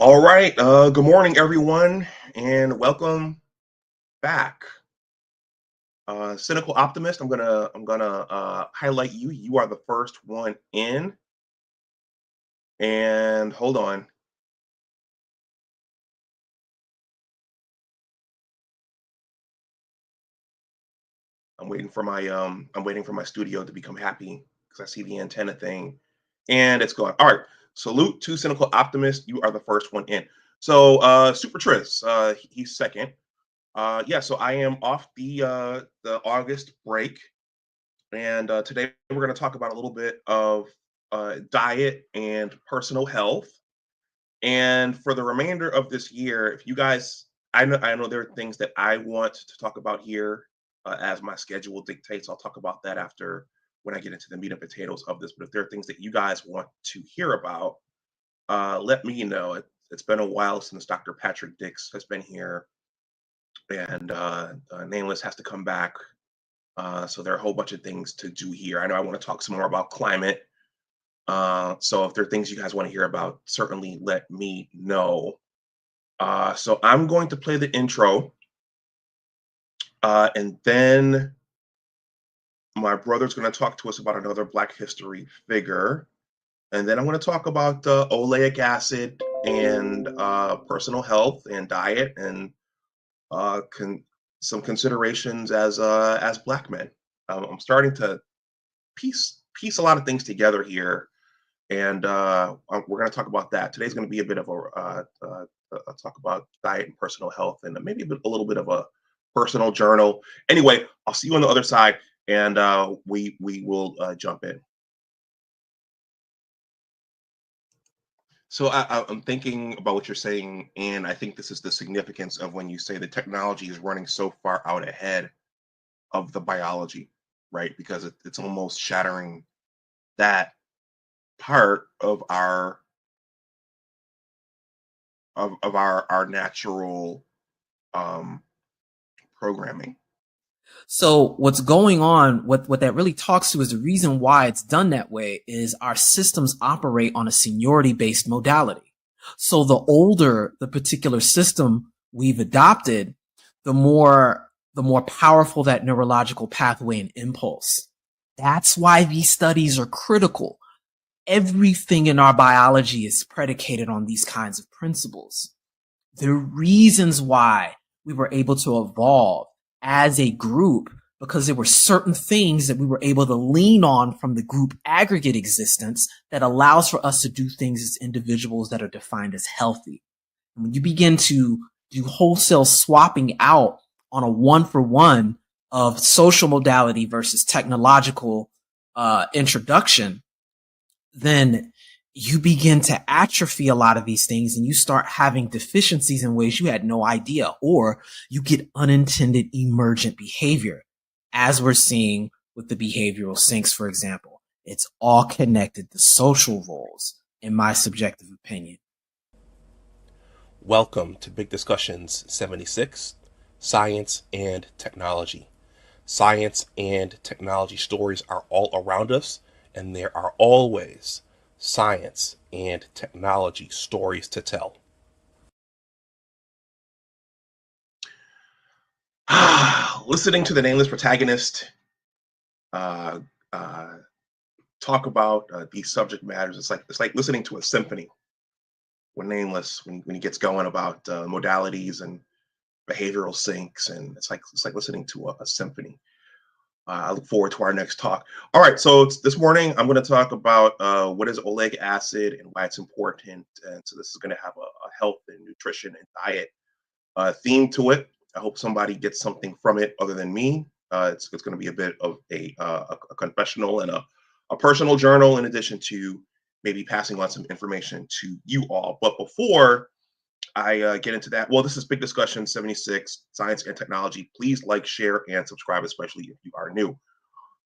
All right. Good morning, everyone, and welcome back. Cynical optimist. I'm gonna highlight you. You are the first one in. And hold on. I'm waiting for my studio to become happy because I see the antenna thing, and it's going. All right. Salute to cynical optimist. You are the first one in. So Super Tris. He's second. Yeah. So I am off the August break. And today we're going to talk about a little bit of diet and personal health. And for the remainder of this year, if you guys, I know there are things that I want to talk about here as my schedule dictates. I'll talk about that after when I get into the meat and potatoes of this. But if there are things that you guys want to hear about, let me know. It's been a while since Dr. Patrick Dix has been here, and Nameless has to come back. So there are a whole bunch of things to do here. I know I want to talk some more about climate. So if there are things you guys want to hear about, certainly let me know. So I'm going to play the intro, and then my brother's going to talk to us about another Black History figure. And then I'm going to talk about oleic acid and personal health and diet and some considerations as Black men. I'm starting to piece a lot of things together here, and we're going to talk about that. Today's going to be a bit of a talk about diet and personal health, and maybe a little bit of a personal journal. Anyway, I'll see you on the other side, and we will jump in. So I'm thinking about what you're saying, and I think this is the significance of when you say the technology is running so far out ahead of the biology, right? Because it's almost shattering that part of our natural um, programming. So what's going on, what that really talks to is the reason why it's done that way is our systems operate on a seniority based modality. So the older the particular system we've adopted, the more powerful that neurological pathway and impulse. That's why these studies are critical. Everything in our biology is predicated on these kinds of principles. The reasons why we were able to evolve as a group, because there were certain things that we were able to lean on from the group aggregate existence that allows for us to do things as individuals that are defined as healthy. And when you begin to do wholesale swapping out on a one-for-one of social modality versus technological introduction, then you begin to atrophy a lot of these things and you start having deficiencies in ways you had no idea, or you get unintended emergent behavior, as we're seeing with the behavioral sinks, for example. It's all connected to social roles, in my subjective opinion. Welcome to Big Discussions 76, Science and Technology. Science and technology stories are all around us, and there are always science and technology stories to tell. Listening to the nameless protagonist uh, uh, talk about these subject matters, it's like listening to a symphony when nameless when he gets going about modalities and behavioral sinks, and it's like listening to a symphony. I look forward to our next talk. All right, so this morning I'm going to talk about what is oleic acid and why it's important. And so this is going to have a health and nutrition and diet theme to it. I hope somebody gets something from it other than me. It's going to be a bit of a confessional and a personal journal, in addition to maybe passing on some information to you all. But before I get into that, well, this is Big Discussion 76, Science and Technology. Please like, share, and subscribe, especially if you are new.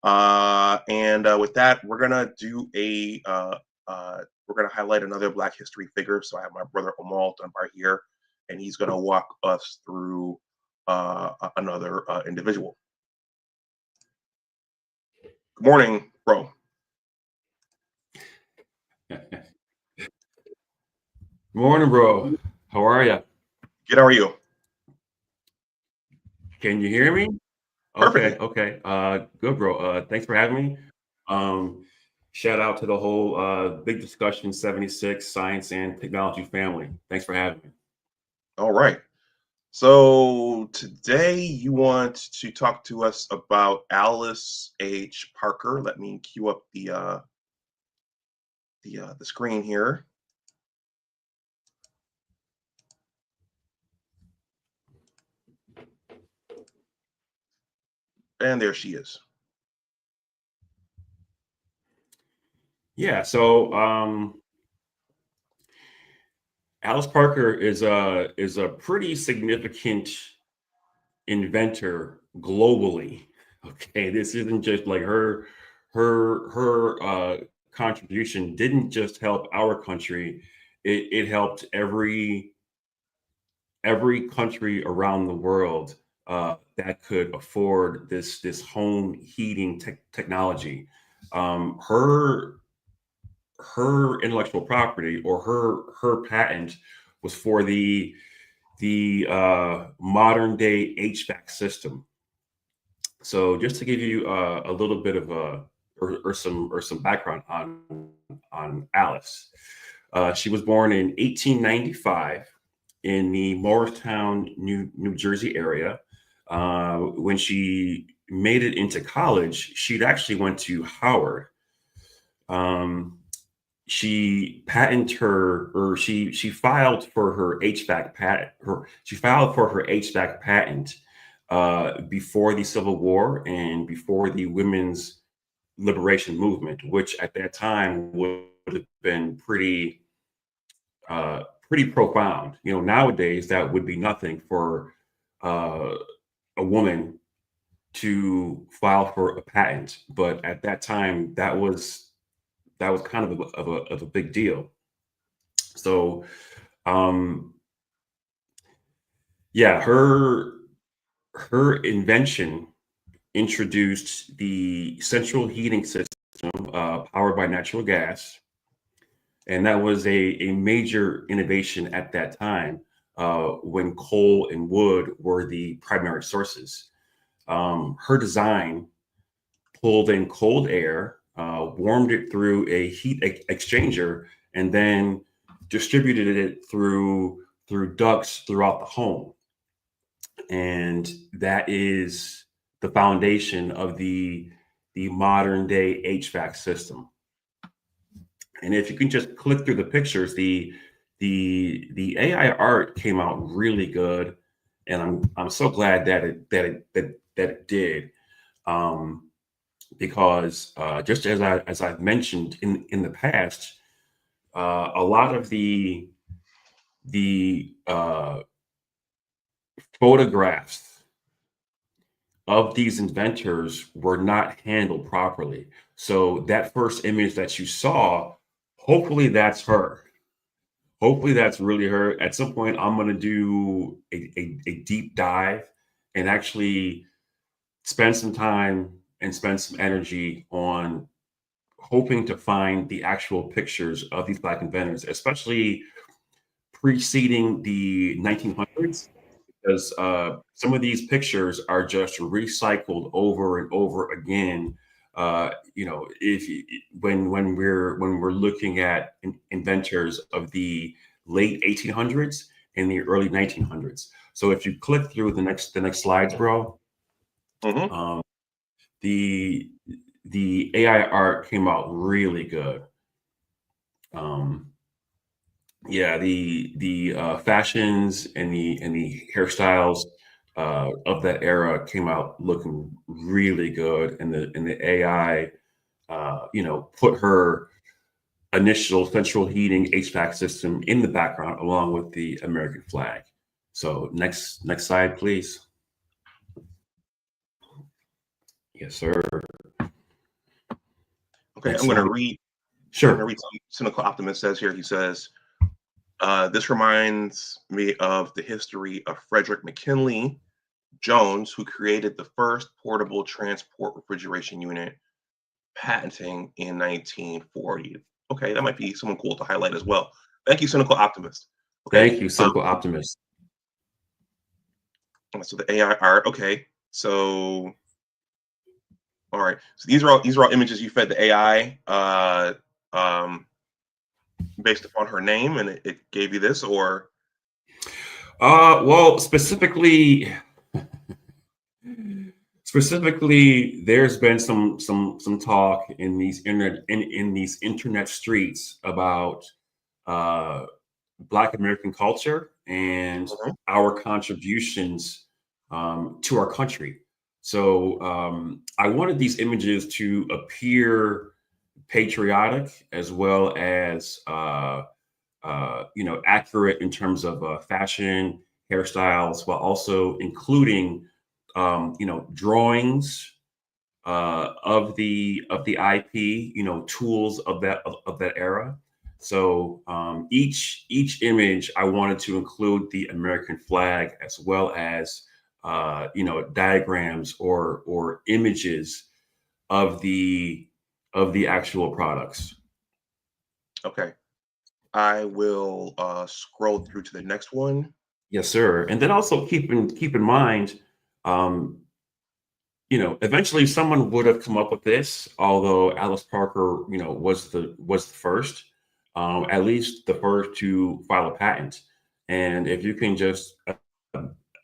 And with that, we're gonna do we're gonna highlight another Black History figure. So I have my brother Omal Dunbar here, and he's gonna walk us through another individual. Good morning, bro. Morning, bro. How are you? Good. How are you? Can you hear me? Okay, Perfectly. okay. Good, bro. Thanks for having me. Um, Shout out to the whole Big Discussion 76 Science and Technology family. Thanks for having me. All right. So today you want to talk to us about Alice H. Parker. Let me cue up the screen here, and there she is. Yeah, so Alice Parker is a pretty significant inventor globally. Okay, this isn't just like her contribution didn't just help our country. It helped every country around the world that could afford this home heating technology. Her intellectual property or her patent was for the modern day HVAC system. So just to give you a little bit of some background on Alice, she was born in 1895 in the Morristown, New Jersey area. When she made it into college, she'd actually went to Howard. Um, she patented her, or she filed for her HVAC patent. She filed for her HVAC patent before the Civil War and before the women's liberation movement, which at that time would have been pretty profound. You know, nowadays that would be nothing for uh, a woman to file for a patent, but at that time that was kind of a big deal. So, um, yeah, her invention introduced the central heating system powered by natural gas, and that was a major innovation at that time when coal and wood were the primary sources. Her design pulled in cold air, warmed it through a exchanger, and then distributed it through ducts throughout the home. And that is the foundation of the modern day HVAC system. And if you can just click through the pictures, the AI art came out really good, and I'm so glad that it did. Um, because just as I've mentioned in the past, a lot of the photographs of these inventors were not handled properly. So that first image that you saw, hopefully that's her. Hopefully that's really her. At some point, I'm going to do a deep dive and actually spend some time and spend some energy on hoping to find the actual pictures of these Black inventors, especially preceding the 1900s, because some of these pictures are just recycled over and over again. You know, if when we're looking at inventors of the late 1800s and the early 1900s. So if you click through the next slides, bro, Hmm. um, the the AI art came out really good. Um, yeah, the fashions and the hairstyles of that era came out looking really good, and the AI, put her initial central heating HVAC system in the background along with the American flag. So next slide, please. Yes, sir. Okay, Next I'm going to slide. read. I'm going to Sure. read something Cynical Optimist says here. He says, "This reminds me of the history of Frederick McKinley Jones, who created the first portable transport refrigeration unit, patenting in 1940." Okay, that might be someone cool to highlight as well. Thank you, cynical optimist. Okay. Thank you, cynical optimist. So the AI art. Okay. So, all right. So these are all images you fed the AI based upon her name, and it gave you this, or Well, specifically, there's been some talk in these internet streets about Black American culture and Mhm. our contributions to our country. So I wanted these images to appear patriotic as well as accurate in terms of fashion, hairstyles, while also including drawings of the IP, tools of that era. So each image I wanted to include the American flag as well as diagrams or images of the actual products. okay. I will scroll through to the next one. Yes, sir. And then also keep in mind, um, eventually someone would have come up with this, although Alice Parker, was the first, at least the first to file a patent. And if you can just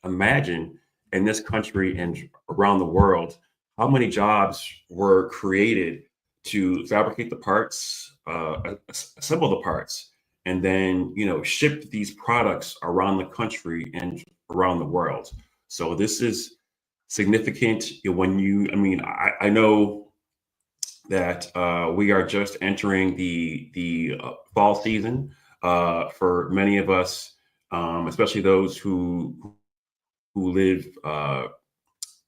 imagine in this country and around the world, how many jobs were created to fabricate the parts, assemble the parts, and then ship these products around the country and around the world. So this is significant when I know that we are just entering the fall season for many of us, especially those who live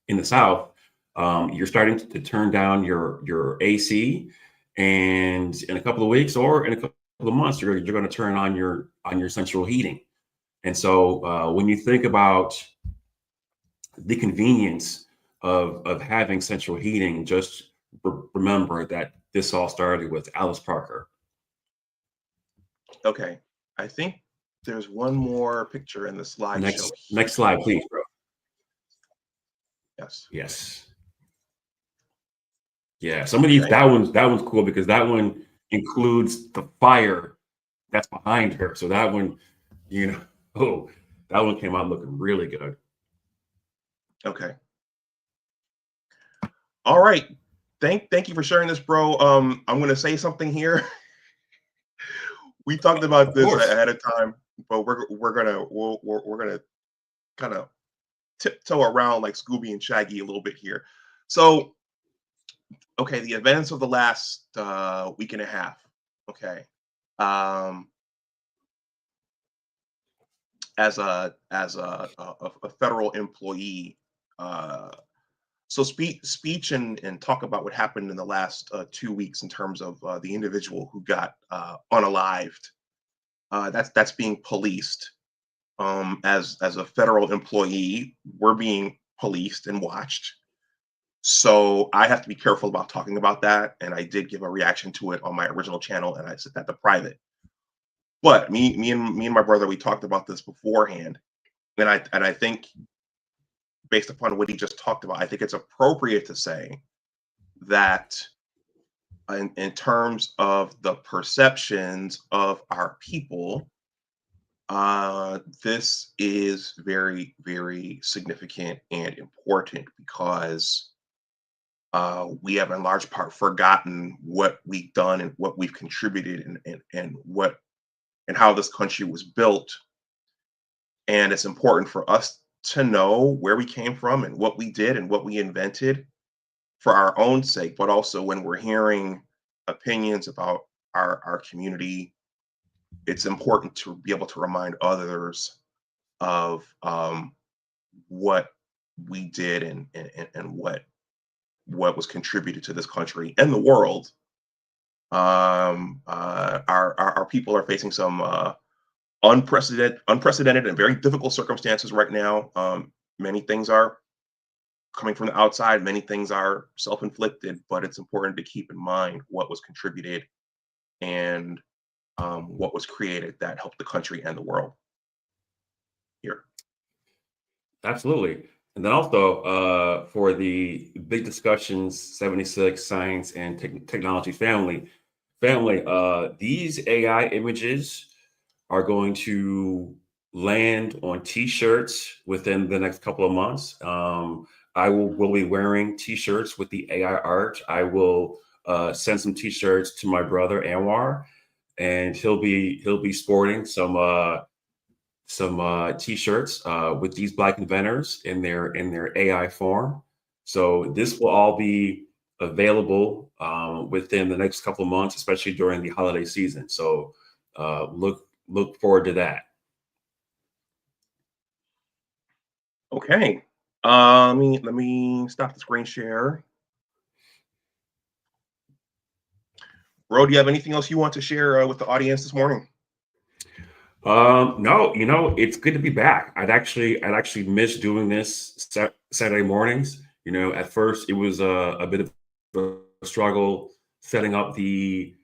in the South. You're starting to turn down your AC, and in a couple of weeks or in a couple of months, you're going to turn on your central heating. And so when you think about the convenience of having central heating, just remember that this all started with Alice Parker. Okay. I think there's one more picture in the slideshow. Next slide, please, bro. Yes. Yes. Yeah. Some of these, Okay. that one's cool because that one includes the fire that's behind her. So that one, oh, that one came out looking really good. Okay. All right. Thank you for sharing this, bro. I'm gonna say something here. We talked about Of this course. ahead of time, but we're gonna kind of tiptoe around like Scooby and Shaggy a little bit here. So, okay, the events of the last week and a half. Okay, um, as a federal employee, so speech and talk about what happened in the last 2 weeks in terms of the individual who got unalived. That's being policed. As a federal employee, we're being policed and watched. So I have to be careful about talking about that. And I did give a reaction to it on my original channel, and I set that to private. But me and my brother, we talked about this beforehand, and I think based upon what he just talked about, I think it's appropriate to say that in terms of the perceptions of our people, this is very, very significant and important because we have in large part forgotten what we've done and what we've contributed and how this country was built. And it's important for us to know where we came from and what we did and what we invented for our own sake, but also when we're hearing opinions about our community, it's important to be able to remind others of what we did and what was contributed to this country and the world. Our people are facing some unprecedented and very difficult circumstances right now. Many things are coming from the outside, many things are self-inflicted, but it's important to keep in mind what was contributed and what was created that helped the country and the world here. Absolutely. And then also for the Big Discussions 76 Science and Technology family, these AI images are going to land on T-shirts within the next couple of months. I will be wearing T-shirts with the AI art. I will send some T-shirts to my brother Anwar, and he'll be sporting some T-shirts with these Black inventors in their AI form. So this will all be available within the next couple of months, especially during the holiday season. So look forward to that. Okay. Let me stop the screen share. Ro, do you have anything else you want to share with the audience this morning? No, it's good to be back. I'd actually missed doing this Saturday mornings. At first it was a bit of a struggle setting up the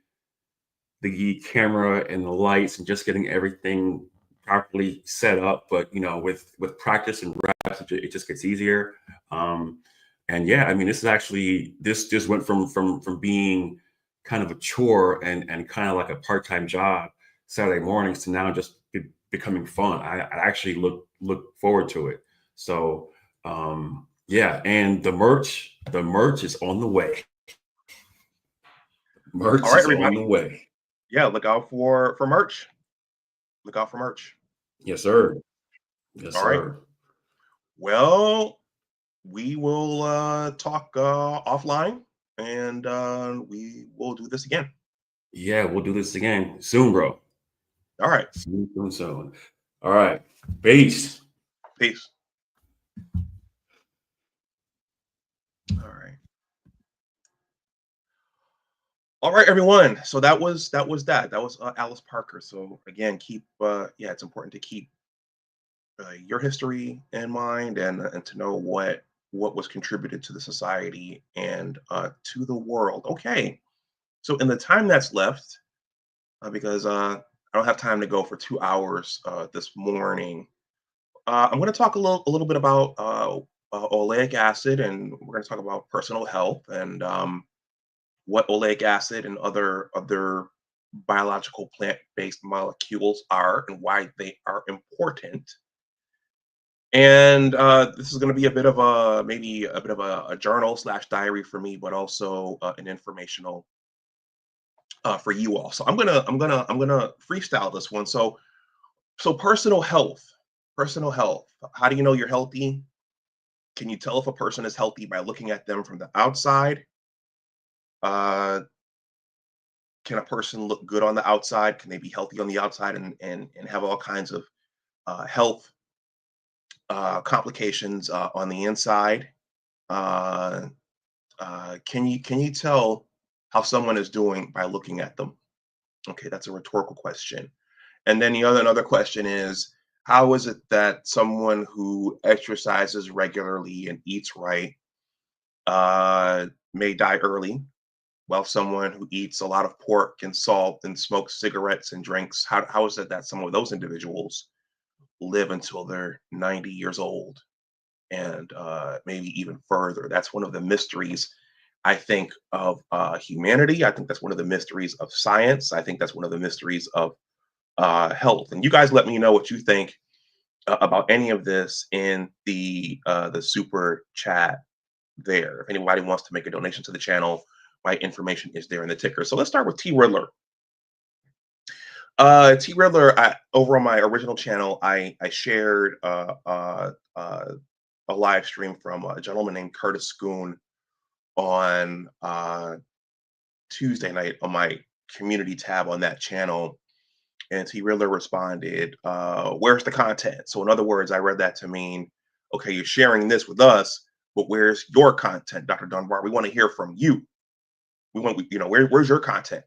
camera and the lights and just getting everything properly set up. But with practice and reps, it just gets easier. And yeah, I mean, this just went from being kind of a chore and kind of like a part-time job Saturday mornings to now just becoming fun. I actually look forward to it. So yeah, and the merch is on the way. Merch All right, is on everybody. the way. Yeah, look out for merch. Look out for merch. Yes, sir. Yes, All right. sir. Well, we will talk offline, and we will do this again. Yeah, we'll do this again soon, bro. All right. Soon. All right. Peace. Peace. All right. All right, everyone. So that was that. That was Alice Parker. So again, keep it's important to keep your history in mind and to know what was contributed to the society and to the world. Okay. So in the time that's left, because I don't have time to go for 2 hours this morning, I'm going to talk a little bit about oleic acid, and we're going to talk about personal health and what oleic acid and other biological plant-based molecules are and why they are important. And this is going to be a bit of a journal / diary for me, but also an informational for you all. So I'm gonna freestyle this one. So personal health. Personal health. How do you know you're healthy? Can you tell if a person is healthy by looking at them from the outside? Uh, can a person look good on the outside? Can they be healthy on the outside and have all kinds of health complications on the inside? Uh, can you tell how someone is doing by looking at them? Okay, that's a rhetorical question. And then another question is, how is it that someone who exercises regularly and eats right may die early, while someone who eats a lot of pork and salt and smokes cigarettes and drinks, how is it that some of those individuals live until they're 90 years old and maybe even further? That's one of the mysteries, I think, of humanity. I think that's one of the mysteries of science. I think that's one of the mysteries of health. And you guys let me know what you think about any of this in the super chat there. If anybody wants to make a donation to the channel, my information is there in the ticker. So let's start with T Riddler. T Riddler, over on my original channel, I shared a live stream from a gentleman named Curtis Schoon on Tuesday night on my community tab on that channel. And T Riddler responded, where's the content? So in other words, I read that to mean, okay, you're sharing this with us, but where's your content, Dr. Dunbar? We want to hear from you. We want, where's your content?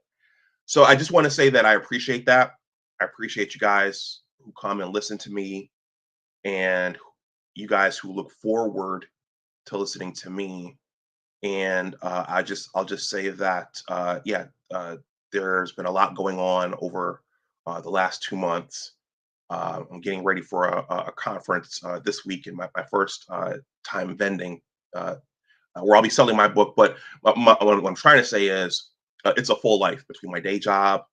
So I just want to say that I appreciate that. I appreciate you guys who come and listen to me, and you guys who look forward to listening to me. And I'll just say that, there's been a lot going on over the last 2 months. I'm getting ready for a conference this week in my first time vending, where I'll be selling my book. But what I'm trying to say is it's a full life between my day job,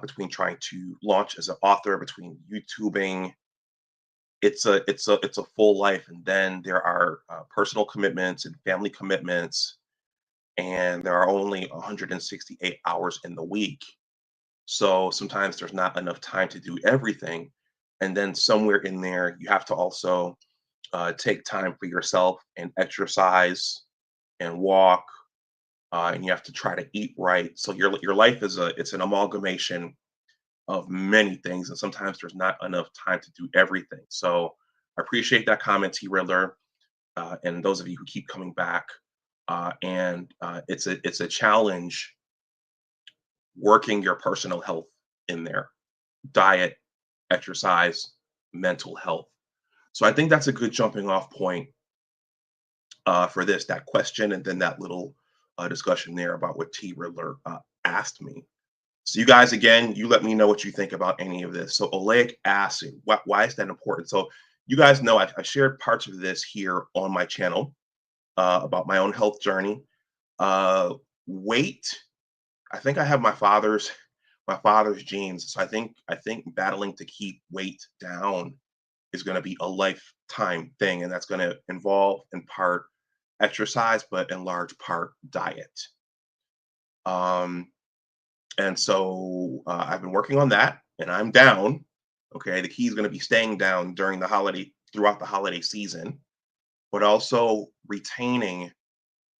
between trying to launch as an author, between YouTubing. It's a full life, and then there are personal commitments and family commitments, and there are only 168 hours in the week. So sometimes there's not enough time to do everything. And then somewhere in there, you have to also take time for yourself and exercise and walk, and you have to try to eat right. So your life is it's an amalgamation of many things, and sometimes there's not enough time to do everything. So I appreciate that comment, T. Riddler, and those of you who keep coming back. And it's a challenge working your personal health in there, diet, exercise, mental health. So I think that's a good jumping off point for this, that question, and then that little discussion there about what T. Riddler asked me. So you guys, again, you let me know what you think about any of this. So oleic acid, why is that important? So you guys know I shared parts of this here on my channel about my own health journey. Weight, I think I have my father's genes. So I think battling to keep weight down is going to be a lifetime thing, and that's going to involve in part exercise, but in large part diet. And so I've been working on that, and I'm down. Okay, the key is going to be staying down throughout the holiday season, but also retaining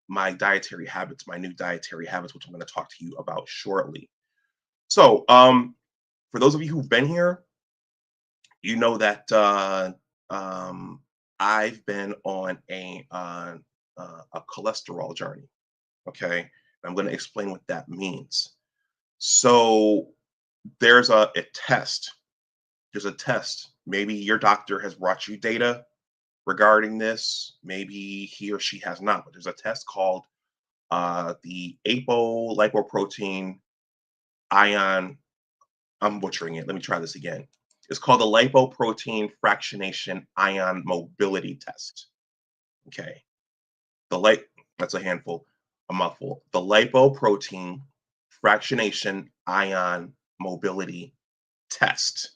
my dietary habits, my new dietary habits, which I'm going to talk to you about shortly. So, for those of you who've been here, you know that I've been on a cholesterol journey. Okay, and I'm going to explain what that means. So, there's a test. There's a test. Maybe your doctor has brought you data regarding this. Maybe he or she has not, but there's a test called the apolipoprotein ion. I'm butchering it. Let me try this again. It's called the lipoprotein fractionation ion mobility test. Okay. That's a handful, a mouthful. The lipoprotein fractionation ion mobility test.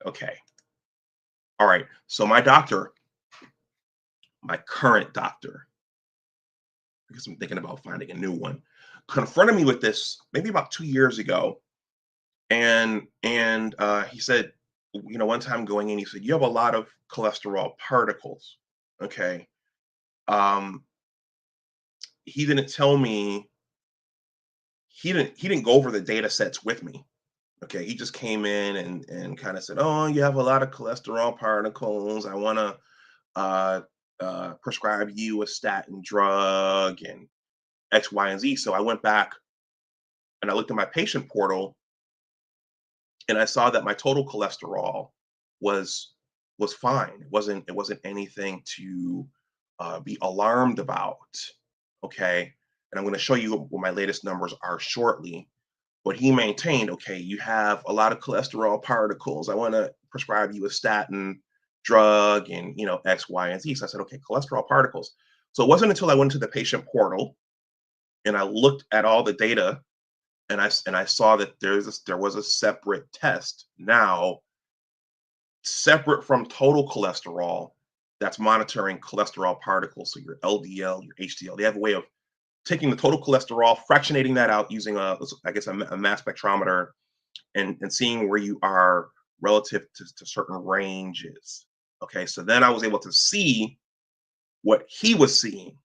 Okay. All right. So my doctor, my current doctor, because I'm thinking about finding a new one, confronted me with this maybe about 2 years ago. And he said, one time going in, he said, you have a lot of cholesterol particles. Okay. He didn't tell me, he didn't go over the data sets with me. Okay. He just came in and kind of said, oh, you have a lot of cholesterol particles. I want to prescribe you a statin drug and X, Y, and Z. So I went back and I looked at my patient portal, and I saw that my total cholesterol was fine. It wasn't anything to be alarmed about. Okay, and I'm going to show you what my latest numbers are shortly. But he maintained, okay, you have a lot of cholesterol particles. I want to prescribe you a statin drug and X, Y, and Z. So I said, okay, cholesterol particles. So it wasn't until I went to the patient portal and I looked at all the data, and I saw that there was a separate test now, separate from total cholesterol, that's monitoring cholesterol particles. So your LDL, your HDL, they have a way of taking the total cholesterol, fractionating that out using a mass spectrometer, and seeing where you are relative to certain ranges. Okay, so then I was able to see what he was seeing.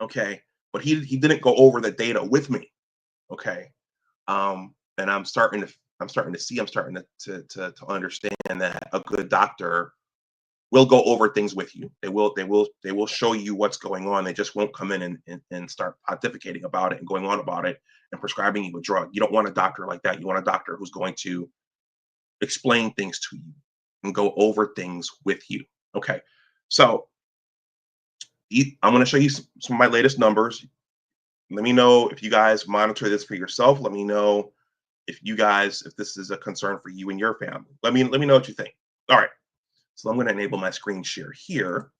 Okay, but he didn't go over the data with me. Okay. And I'm starting to understand that a good doctor will go over things with you. They will show you what's going on. They just won't come in and start pontificating about it and going on about it and prescribing you a drug. You don't want a doctor like that. You want a doctor who's going to explain things to you and go over things with you. Okay. So I'm going to show you some of my latest numbers. Let me know if you guys monitor this for yourself. Let me know if this is a concern for you and your family. Let me know what you think. All right. So I'm going to enable my screen share here.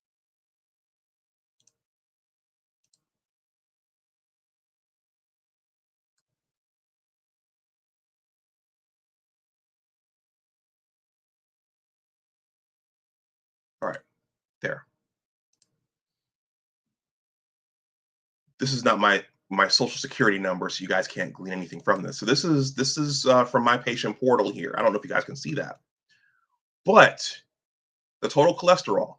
All right, there. This is not my social security number, so you guys can't glean anything from this. So this is from my patient portal here. I don't know if you guys can see that, but the total cholesterol.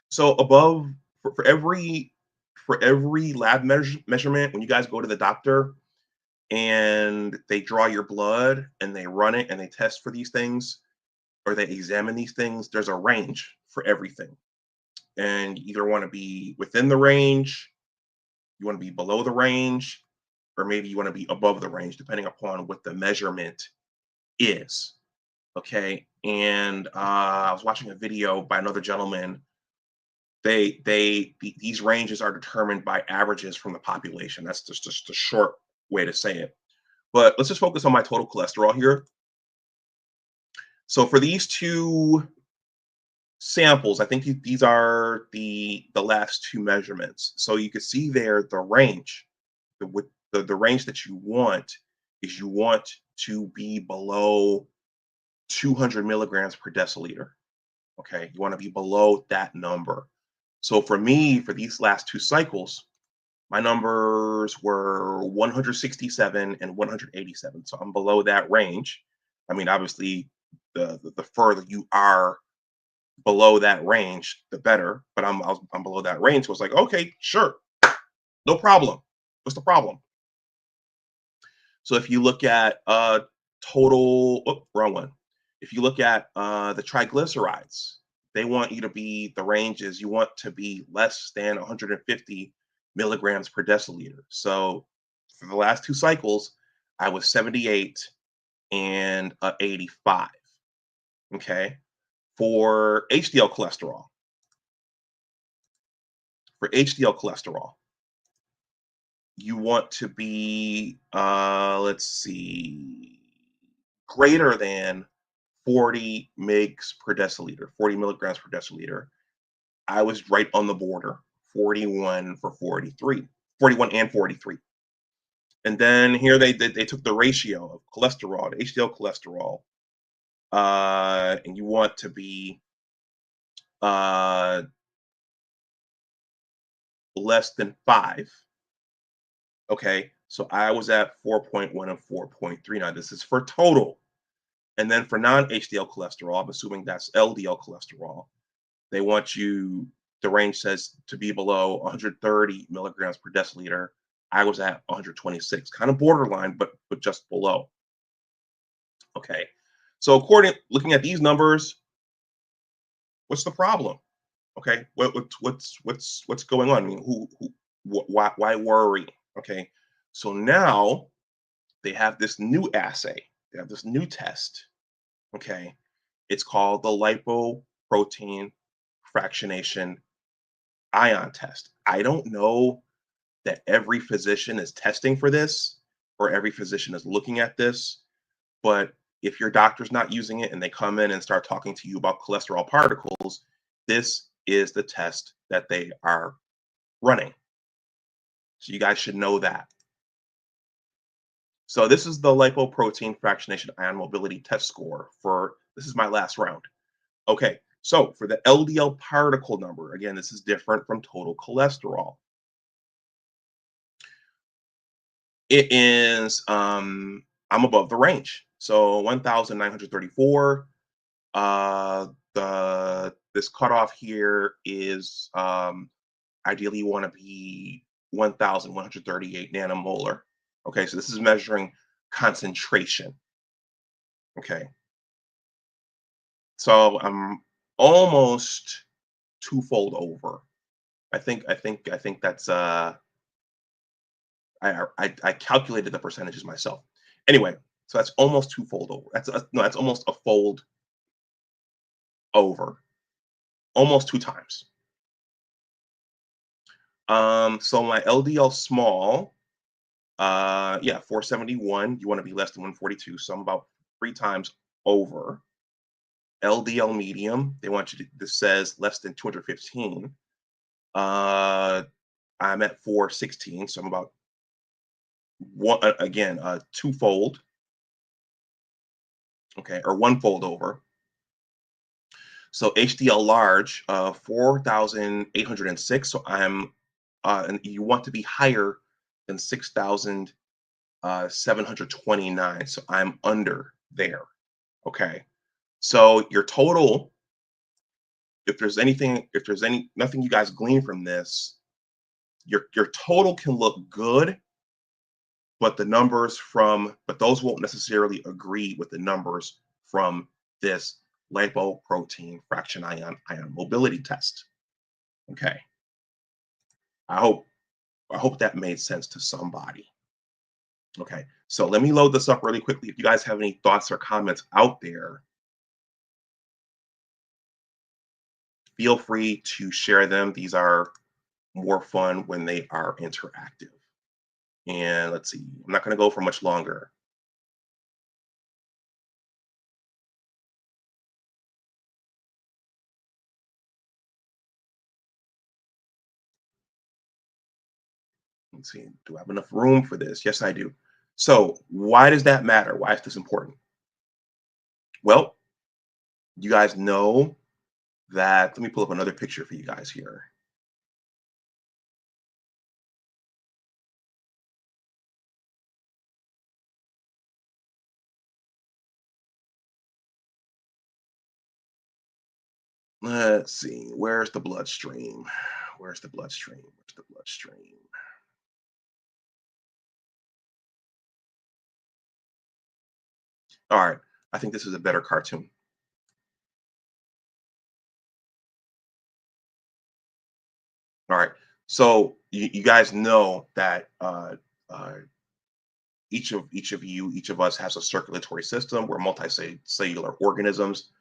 So above for every lab measurement, when you guys go to the doctor and they draw your blood and they run it and they test for these things or they examine these things, there's a range for everything. And you either want to be within the range, you want to be below the range, or maybe you want to be above the range, depending upon what the measurement is. Okay. And I was watching a video by another gentleman. These ranges are determined by averages from the population. That's just a short way to say it. But let's just focus on my total cholesterol here. So for these two samples, I think these are the last two measurements. So you can see there the range. The range that you want is you want to be below 200 milligrams per deciliter. Okay, you want to be below that number. So for me, for these last two cycles, my numbers were 167 and 187. So I'm below that range. I mean, obviously, the further you are below that range, the better. But I'm below that range. So it's like, okay, sure, no problem. What's the problem? So if you look at wrong one. If you look at the triglycerides, they want you to be, the ranges, you want to be less than 150 milligrams per deciliter. So for the last two cycles, I was 78 and 85. Okay. For HDL cholesterol, you want to be, let's see, greater than 40 mgs per deciliter, 40 milligrams per deciliter. I was right on the border, 41 for 43, 41 and 43. And then here they took the ratio of cholesterol to HDL cholesterol, and you want to be less than 5. Okay, so I was at 4.1 and 4.3. Now this is for total. And then for non-HDL cholesterol, I'm assuming that's LDL cholesterol, they want you, the range says to be below 130 milligrams per deciliter. I was at 126, kind of borderline, but just below. Okay, so looking at these numbers, what's the problem? Okay, what's going on? I mean, why worry? Okay, so now they have this new assay. They have this new test. Okay, it's called the lipoprotein fractionation ion test. I don't know that every physician is testing for this or every physician is looking at this, but if your doctor's not using it and they come in and start talking to you about cholesterol particles, this is the test that they are running. So you guys should know that. So this is the lipoprotein fractionation ion mobility test score for, this is my last round. Okay, so for the LDL particle number, again, this is different from total cholesterol. It is, I'm above the range. So 1,934. This cutoff here is ideally you want to be 1,138 nanomolar. Okay, so this is measuring concentration. Okay, so I'm almost twofold over. I think that's I calculated the percentages myself. Anyway, so that's almost twofold over. That's almost a fold over, almost 2 times. So my LDL small, yeah, 471. You want to be less than 142. So I'm about 3 times over. LDL medium, they want you to, this says less than 215. I'm at 416, so I'm about one again, twofold, okay, or one-fold over. So HDL large, 4,806. So I'm, and you want to be higher than 6,729. So I'm under there. Okay. So your total, if there's anything, if there's nothing you guys glean from this, your total can look good, but the numbers from, but those won't necessarily agree with the numbers from this lipoprotein fraction ion mobility test. Okay. I hope that made sense to somebody. Okay. So let me load this up really quickly. If you guys have any thoughts or comments out there, feel free to share them. These are more fun when they are interactive. And let's see, I'm not going to go for much longer. Let's see, do I have enough room for this? Yes, I do. So why does that matter? Why is this important? Well, you guys know that, let me pull up another picture for you guys here. Let's see, where's the bloodstream? Where's the bloodstream? Where's the bloodstream? All right, I think this is a better cartoon. All right, so you guys know that each of us has a circulatory system. We're multicellular organisms.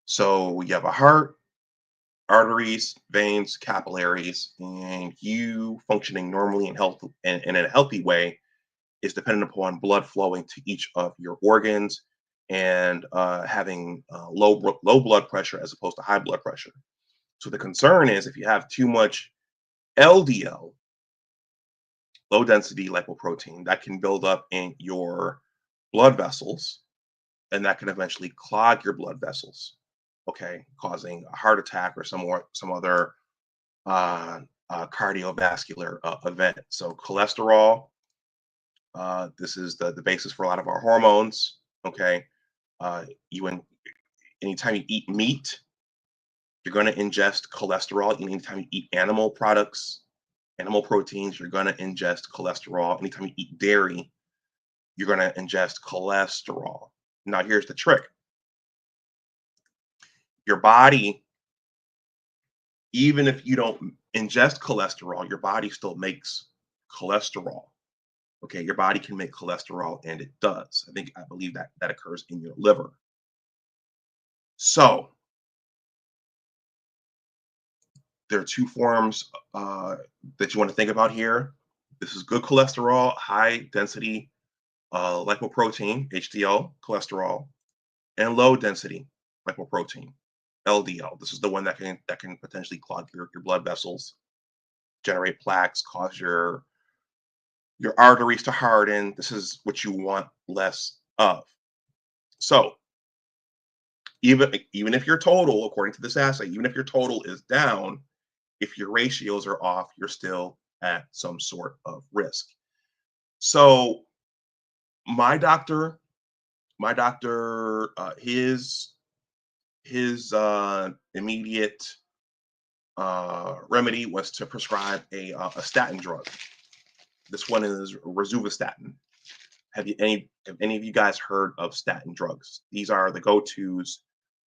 So you have a heart, arteries, veins, capillaries, and you functioning normally and in a healthy way is dependent upon blood flowing to each of your organs and having low blood pressure as opposed to high blood pressure. So the concern is if you have too much LDL, low density lipoprotein, that can build up in your blood vessels, and that can eventually clog your blood vessels, okay, causing a heart attack or some other cardiovascular event. So cholesterol, this is the basis for a lot of our hormones. Okay, anytime you eat meat, you're going to ingest cholesterol. Anytime you eat animal products, animal proteins, you're going to ingest cholesterol. Anytime you eat dairy, you're going to ingest cholesterol. Now, here's the trick. Your body, even if you don't ingest cholesterol, your body still makes cholesterol. Okay, your body can make cholesterol, and it does. I believe that occurs in your liver. So there are two forms that you want to think about here. This is good cholesterol, high density lipoprotein, HDL cholesterol, and low density lipoprotein, LDL. This is the one that can potentially clog your blood vessels, generate plaques, cause your arteries to harden. This is what you want less of. So even if your total, according to this assay, even if your total is down, if your ratios are off, you're still at some sort of risk. So my doctor, his immediate remedy was to prescribe a statin drug. This one is rosuvastatin. Have any of you guys heard of statin drugs? These are the go-tos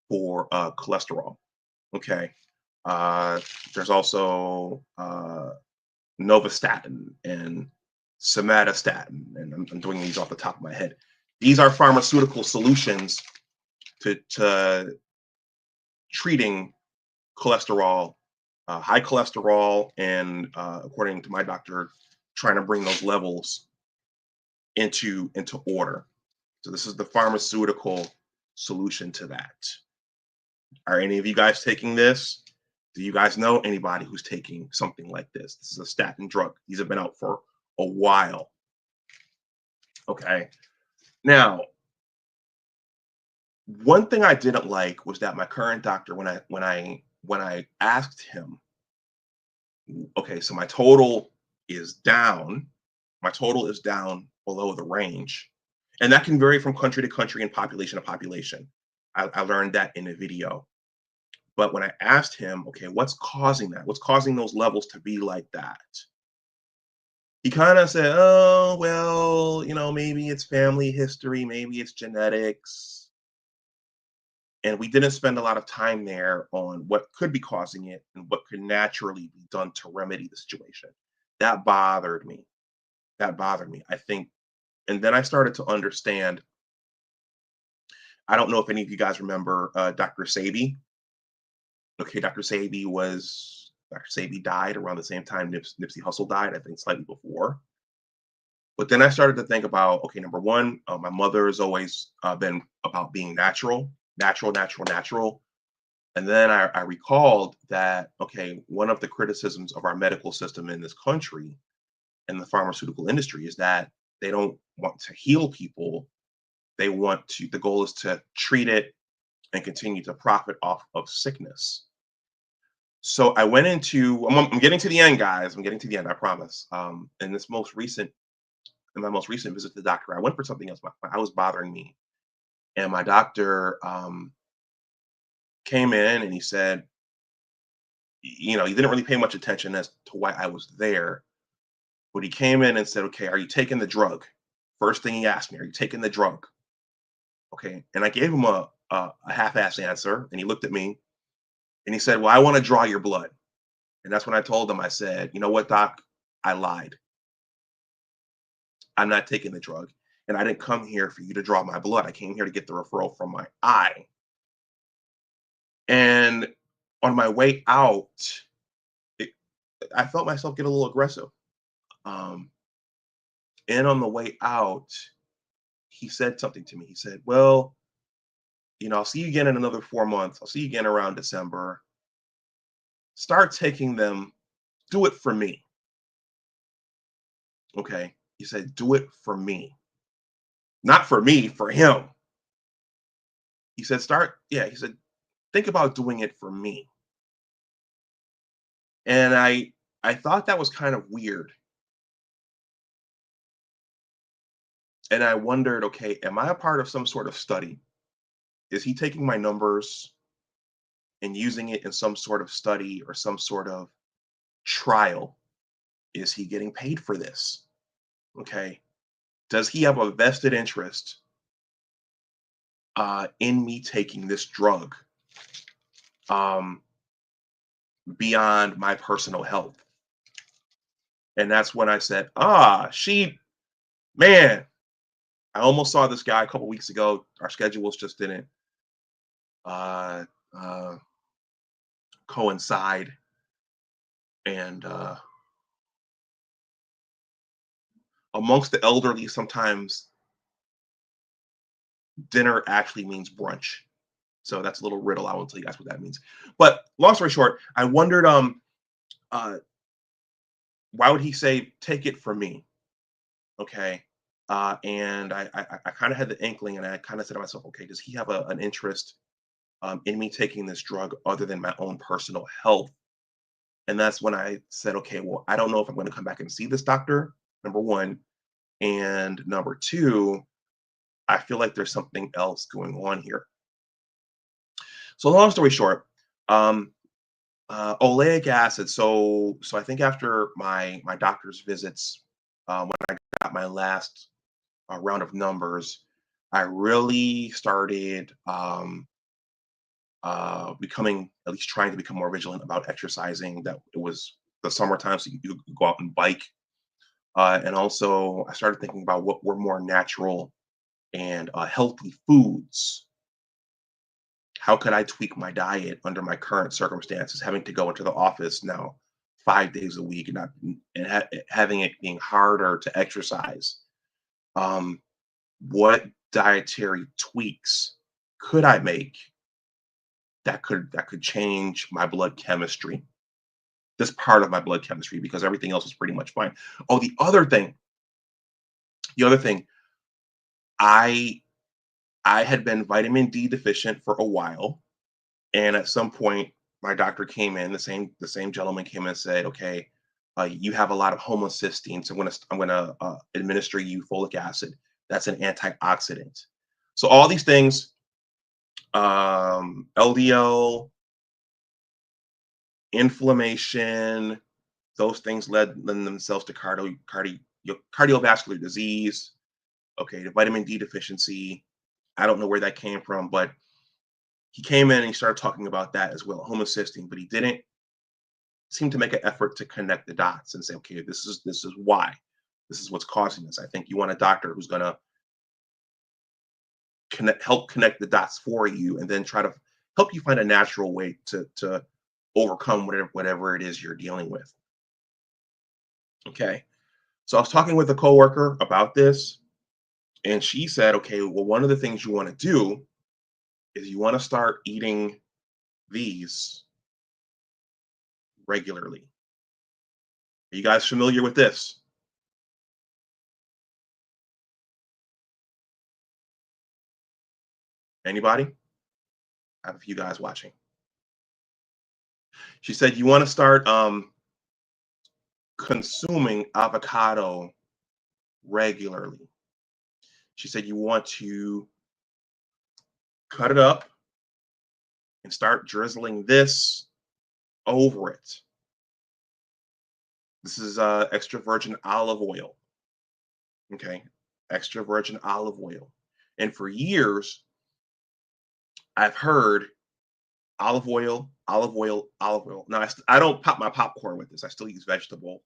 for cholesterol. Okay. There's also novastatin and somatostatin, and I'm doing these off the top of my head. These are pharmaceutical solutions to treating cholesterol high cholesterol, and according to my doctor, trying to bring those levels into order. So this is the pharmaceutical solution to that. Are any of you guys taking this? Do you guys know anybody who's taking something like this? This is a statin drug. These have been out for a while. Okay. Now, one thing I didn't like was that my current doctor, when I asked him, okay, so my total is down. My total is down below the range. And that can vary from country to country and population to population. I learned that in a video. But when I asked him, okay, what's causing that? What's causing those levels to be like that? He kind of said, oh, well, maybe it's family history, maybe it's genetics. And we didn't spend a lot of time there on what could be causing it and what could naturally be done to remedy the situation. That bothered me. I think, and then I started to understand. I don't know if any of you guys remember Dr. Sebi. Okay, Dr. Sebi died around the same time Nipsey Hussle died, I think slightly before. But then I started to think about, okay, number one, my mother has always been about being natural. And then I recalled that, okay, one of the criticisms of our medical system in this country and the pharmaceutical industry is that they don't want to heal people. The goal is to treat it and continue to profit off of sickness. So I went into, I'm getting to the end, guys. I'm getting to the end, I promise. In my most recent visit to the doctor, I went for something else. I was bothering me. And my doctor came in and he said, he didn't really pay much attention as to why I was there. But he came in and said, okay, are you taking the drug? First thing he asked me, are you taking the drug? Okay. And I gave him a half-ass answer. And he looked at me and he said, well, I want to draw your blood. And that's when I told him, I said, you know what, doc, I lied. I'm not taking the drug. And I didn't come here for you to draw my blood. I came here to get the referral from my eye. And on my way out, I felt myself get a little aggressive. And on the way out, he said something to me. He said, well, I'll see you again in another 4 months. I'll see you again around December. Start taking them. Do it for me. Okay. He said, do it for me. Not for me, for him. He said, he said, think about doing it for me. And I thought that was kind of weird. And I wondered, okay, am I a part of some sort of study? Is he taking my numbers and using it in some sort of study or some sort of trial? Is he getting paid for this? Okay. Does he have a vested interest in me taking this drug beyond my personal health? And that's when I said, man, I almost saw this guy a couple weeks ago. Our schedules just didn't coincide. And amongst the elderly, sometimes dinner actually means brunch. So that's a little riddle. I won't tell you guys what that means. But long story short, I wondered, why would he say, take it for me? Okay. And I kind of had the inkling, and I kind of said to myself, okay, does he have an interest in me taking this drug other than my own personal health? And that's when I said, okay, well, I don't know if I'm going to come back and see this doctor, number one. And number two, I feel like there's something else going on here. So long story short, oleic acid. So I think after my doctor's visits, when I got my last round of numbers, I really started becoming, at least trying to become more vigilant about exercising. That it was the summertime, so you go out and bike. And also I started thinking about what were more natural and healthy foods. how could I tweak my diet under my current circumstances, having to go into the office now 5 days a week and having it being harder to exercise? What dietary tweaks could I make that could change my blood chemistry, this part of my blood chemistry, because everything else was pretty much fine. Oh, the other thing, I had been vitamin D deficient for a while, and at some point, my doctor came in. The same gentleman came in and said, "Okay, you have a lot of homocysteine, so I'm gonna administer you folic acid. That's an antioxidant." So all these things, LDL, inflammation, those things lend themselves to cardiovascular disease. Okay, the vitamin D deficiency. I don't know where that came from, but he came in and he started talking about that as well, homocysteine, but he didn't seem to make an effort to connect the dots and say, okay, this is why. This is what's causing this. I think you want a doctor who's going to help connect the dots for you, and then try to help you find a natural way to overcome whatever it is you're dealing with. Okay. So I was talking with a coworker about this, and she said, okay, well, one of the things you want to do is you want to start eating these regularly. Are you guys familiar with this? Anybody? I have a few guys watching. She said you want to start consuming avocado regularly. She said you want to cut it up and start drizzling this over it. This is extra virgin olive oil. Okay, extra virgin olive oil. And for years, I've heard olive oil, olive oil, olive oil. Now, I don't pop my popcorn with this. I still use vegetable,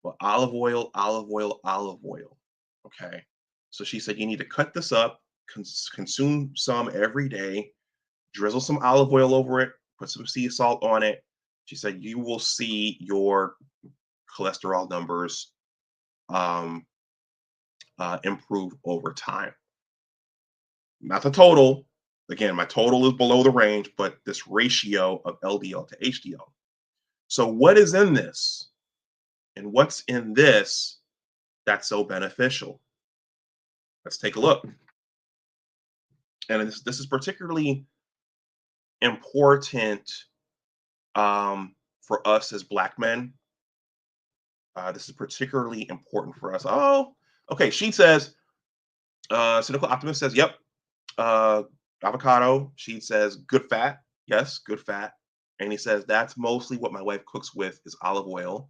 but olive oil, olive oil, olive oil. Okay. So she said you need to cut this up, consume some every day, drizzle some olive oil over it, put some sea salt on it. She said you will see your cholesterol numbers improve over time. Not the total. Again, my total is below the range, but this ratio of LDL to HDL. So what is in this? And what's in this that's so beneficial? Let's take a look. And this is particularly important for us as Black men. This is particularly important for us. Oh, okay. She says, Cynical Optimist says, yep. Avocado. She says, good fat. Yes, good fat. And he says, that's mostly what my wife cooks with is olive oil.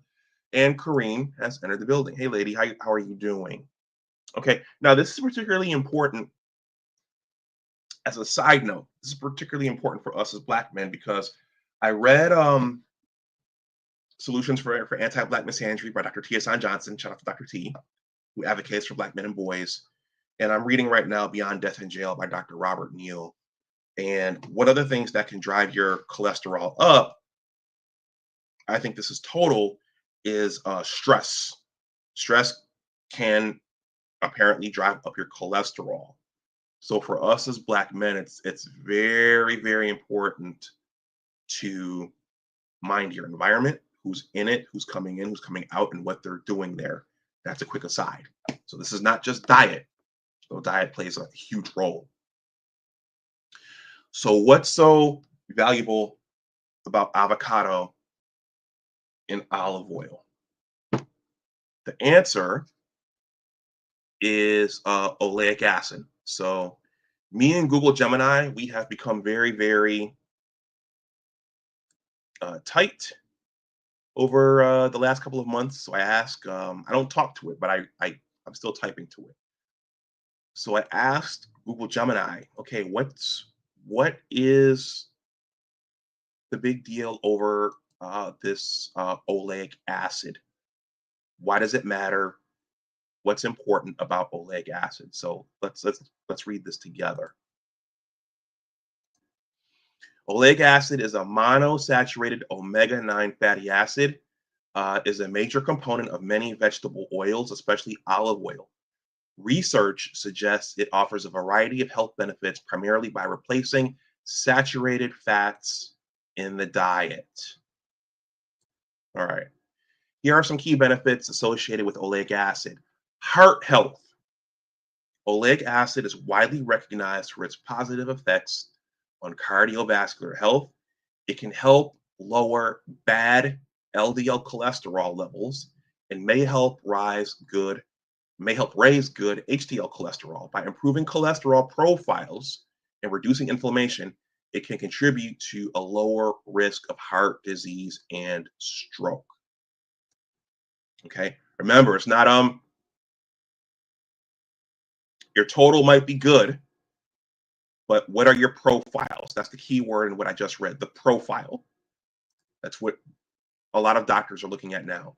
And Kareem has entered the building. Hey, lady, how are you doing? Okay. Now, this is particularly important as a side note. This is particularly important for us as Black men because I read Solutions for Anti-Black Misandry by Dr. T. Hassan Johnson. Shout out to Dr. T, who advocates for Black men and boys. And I'm reading right now Beyond Death in Jail by Dr. Robert Neal. And what other things that can drive your cholesterol up, I think this is total, is stress. Stress can apparently drive up your cholesterol. So for us as Black men, it's very, very important to mind your environment, who's in it, who's coming in, who's coming out, and what they're doing there. That's a quick aside. So this is not just diet. So diet plays a huge role. So what's so valuable about avocado and olive oil? The answer is oleic acid. So me and Google Gemini, we have become very, very tight over the last couple of months. So I ask, I don't talk to it, but I'm still typing to it. So I asked Google Gemini, okay, what is the big deal over this oleic acid? Why does it matter? What's important about oleic acid? So let's read this together. Oleic acid is a monosaturated omega-9 fatty acid, is a major component of many vegetable oils, especially olive oil. Research suggests it offers a variety of health benefits, primarily by replacing saturated fats in the diet. All right. Here are some key benefits associated with oleic acid. Heart health. Oleic acid is widely recognized for its positive effects on cardiovascular health. It can help lower bad LDL cholesterol levels and may help raise good HDL cholesterol. By improving cholesterol profiles and reducing inflammation, it can contribute to a lower risk of heart disease and stroke. Okay, remember, it's not your total might be good, but what are your profiles? That's the key word in what I just read, the profile. That's what a lot of doctors are looking at now.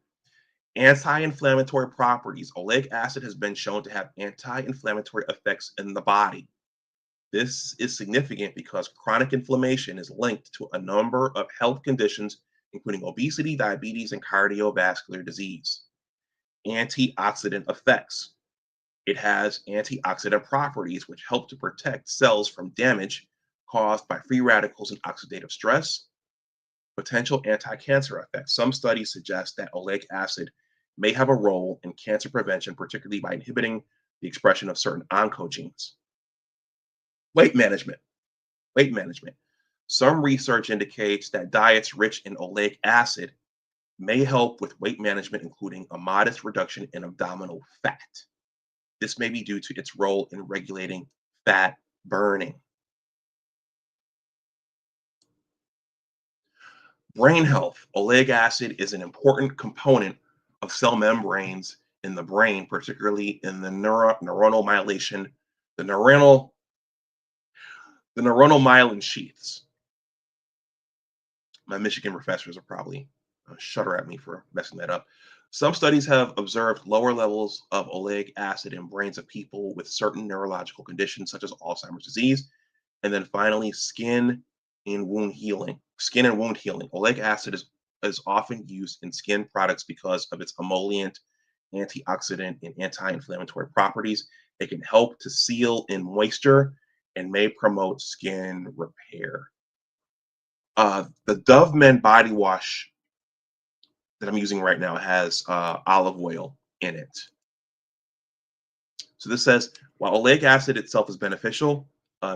Anti-inflammatory properties. Oleic acid has been shown to have anti-inflammatory effects in the body. This is significant because chronic inflammation is linked to a number of health conditions, including obesity, diabetes, and cardiovascular disease. Antioxidant effects. It has antioxidant properties which help to protect cells from damage caused by free radicals and oxidative stress. Potential anti-cancer effects. Some studies suggest that oleic acid may have a role in cancer prevention, particularly by inhibiting the expression of certain oncogenes. Weight management. Weight management. Some research indicates that diets rich in oleic acid may help with weight management, including a modest reduction in abdominal fat. This may be due to its role in regulating fat burning. Brain health. Oleic acid is an important component of cell membranes in the brain, particularly in the neuronal myelin, the neuronal myelin sheaths. My Michigan professors will probably shudder at me for messing that up. Some studies have observed lower levels of oleic acid in brains of people with certain neurological conditions, such as Alzheimer's disease. And then finally, skin and wound healing. Skin and wound healing. Oleic acid is often used in skin products because of its emollient, antioxidant, and anti-inflammatory properties. It can help to seal in moisture and may promote skin repair. The Dove Men body wash that I'm using right now has olive oil in it. So this says, while oleic acid itself is beneficial,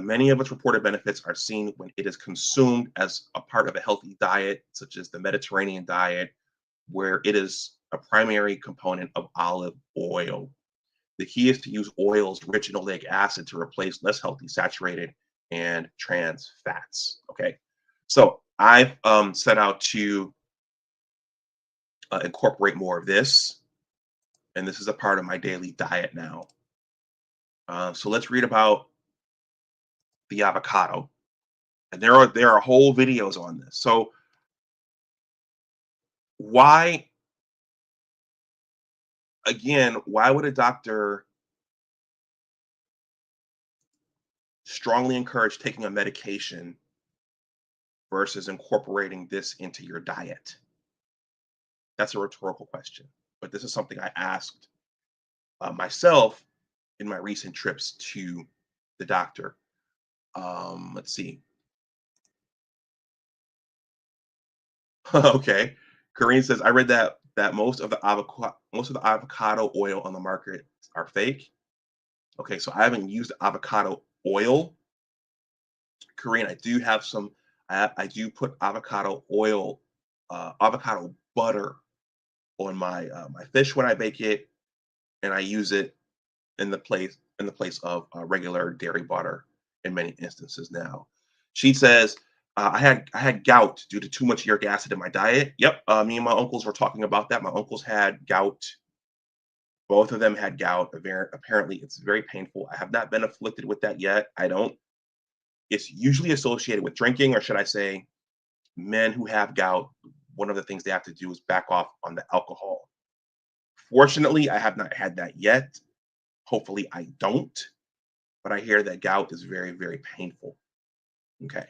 many of its reported benefits are seen when it is consumed as a part of a healthy diet, such as the Mediterranean diet, where it is a primary component of olive oil. The key is to use oils rich in oleic acid to replace less healthy saturated and trans fats. Okay, so I've set out to incorporate more of this, and this is a part of my daily diet now. So let's read about the avocado, and there are whole videos on this. So why would a doctor strongly encourage taking a medication versus incorporating this into your diet? That's a rhetorical question, but this is something I asked myself in my recent trips to the doctor. Let's see. Okay, Karine says I read that most of the avocado oil on the market are fake. Okay, so I haven't used avocado oil. Karine, I do have some. I do put avocado oil, avocado butter on my my fish when I bake it, and I use it in the place of regular dairy butter in many instances now. She says I had gout due to too much uric acid in my diet. Yep, me and my uncles were talking about that. My uncles had gout. Both of them had gout. Apparently, it's very painful. I have not been afflicted with that yet. I don't. It's usually associated with drinking, or should I say, men who have gout. One of the things they have to do is back off on the alcohol. Fortunately, I have not had that yet. Hopefully, I don't. But I hear that gout is very, very painful. Okay.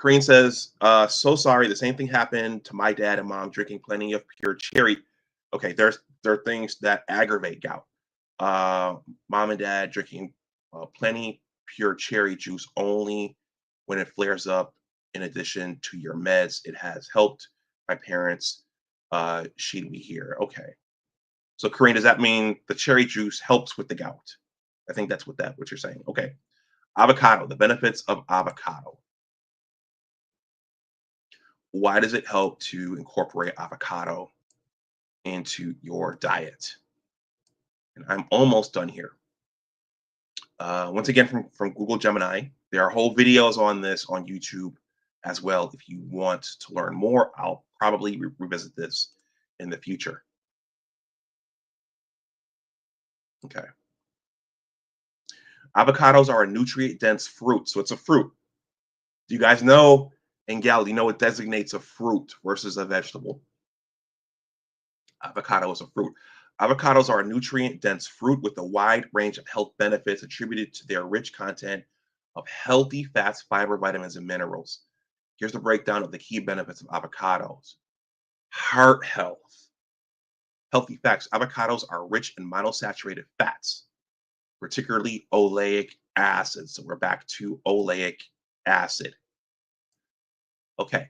Kareen says, so sorry, the same thing happened to my dad and mom drinking plenty of pure cherry. Okay, there are things that aggravate gout. Mom and dad drinking plenty pure cherry juice only when it flares up. In addition to your meds, it has helped my parents. She'd be here. Okay. So Kareen, does that mean the cherry juice helps with the gout? I think that's what you're saying. Okay. Avocado, the benefits of avocado. Why does it help to incorporate avocado into your diet? And I'm almost done here. Once again, from Google Gemini, there are whole videos on this on YouTube as well. If you want to learn more, I'll probably revisit this in the future. Okay. Avocados are a nutrient-dense fruit, so it's a fruit. Do you guys know, and gal, you know what designates a fruit versus a vegetable? Avocado is a fruit. Avocados are a nutrient-dense fruit with a wide range of health benefits attributed to their rich content of healthy fats, fiber, vitamins, and minerals. Here's the breakdown of the key benefits of avocados. Heart health. Healthy facts. Avocados are rich in monounsaturated fats, particularly oleic acid. So we're back to oleic acid. Okay.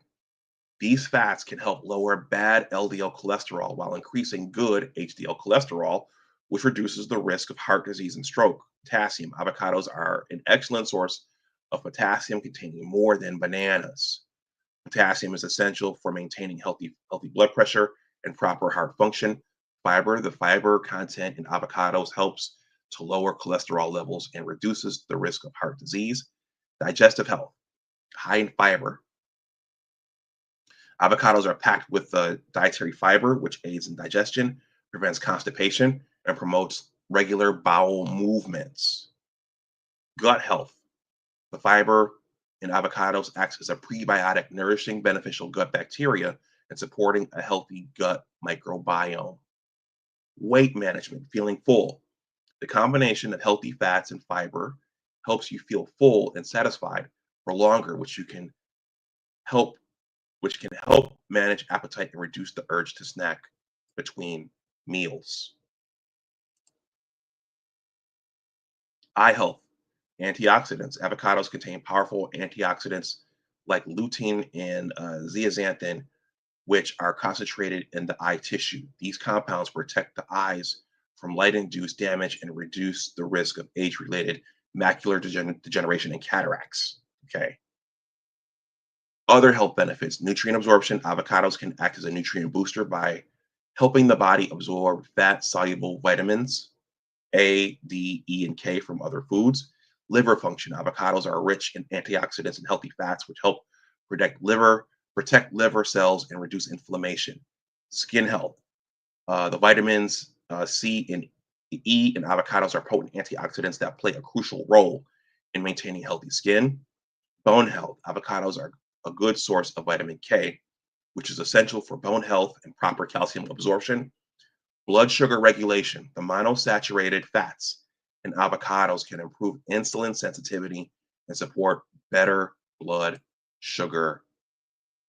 These fats can help lower bad LDL cholesterol while increasing good HDL cholesterol, which reduces the risk of heart disease and stroke. Potassium. Avocados are an excellent source of potassium, containing more than bananas. Potassium is essential for maintaining healthy blood pressure and proper heart function. Fiber. The fiber content in avocados helps to lower cholesterol levels and reduces the risk of heart disease. Digestive health. High in fiber. Avocados are packed with dietary fiber, which aids in digestion, prevents constipation, and promotes regular bowel movements. Gut health. The fiber in avocados acts as a prebiotic, nourishing beneficial gut bacteria and supporting a healthy gut microbiome. Weight management, feeling full. The combination of healthy fats and fiber helps you feel full and satisfied for longer, which can help manage appetite and reduce the urge to snack between meals. Eye health, antioxidants. Avocados contain powerful antioxidants like lutein and zeaxanthin, which are concentrated in the eye tissue. These compounds protect the eyes from light-induced damage and reduce the risk of age-related macular degeneration and cataracts. Okay. Other health benefits, nutrient absorption. Avocados can act as a nutrient booster by helping the body absorb fat-soluble vitamins A, D, E, and K from other foods. Liver function. Avocados are rich in antioxidants and healthy fats, which help protect liver cells and reduce inflammation. Skin health. The vitamins C and E in avocados are potent antioxidants that play a crucial role in maintaining healthy skin. Bone health. Avocados are a good source of vitamin K, which is essential for bone health and proper calcium absorption. Blood sugar regulation. The monounsaturated fats in avocados can improve insulin sensitivity and support better blood sugar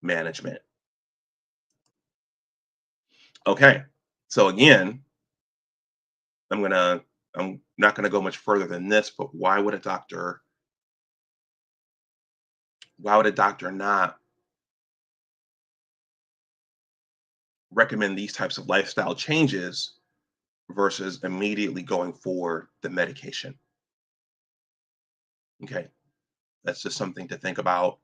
management. Okay, so again, I'm not gonna go much further than this, but why would a doctor not recommend these types of lifestyle changes versus immediately going for the medication? Okay, that's just something to think about.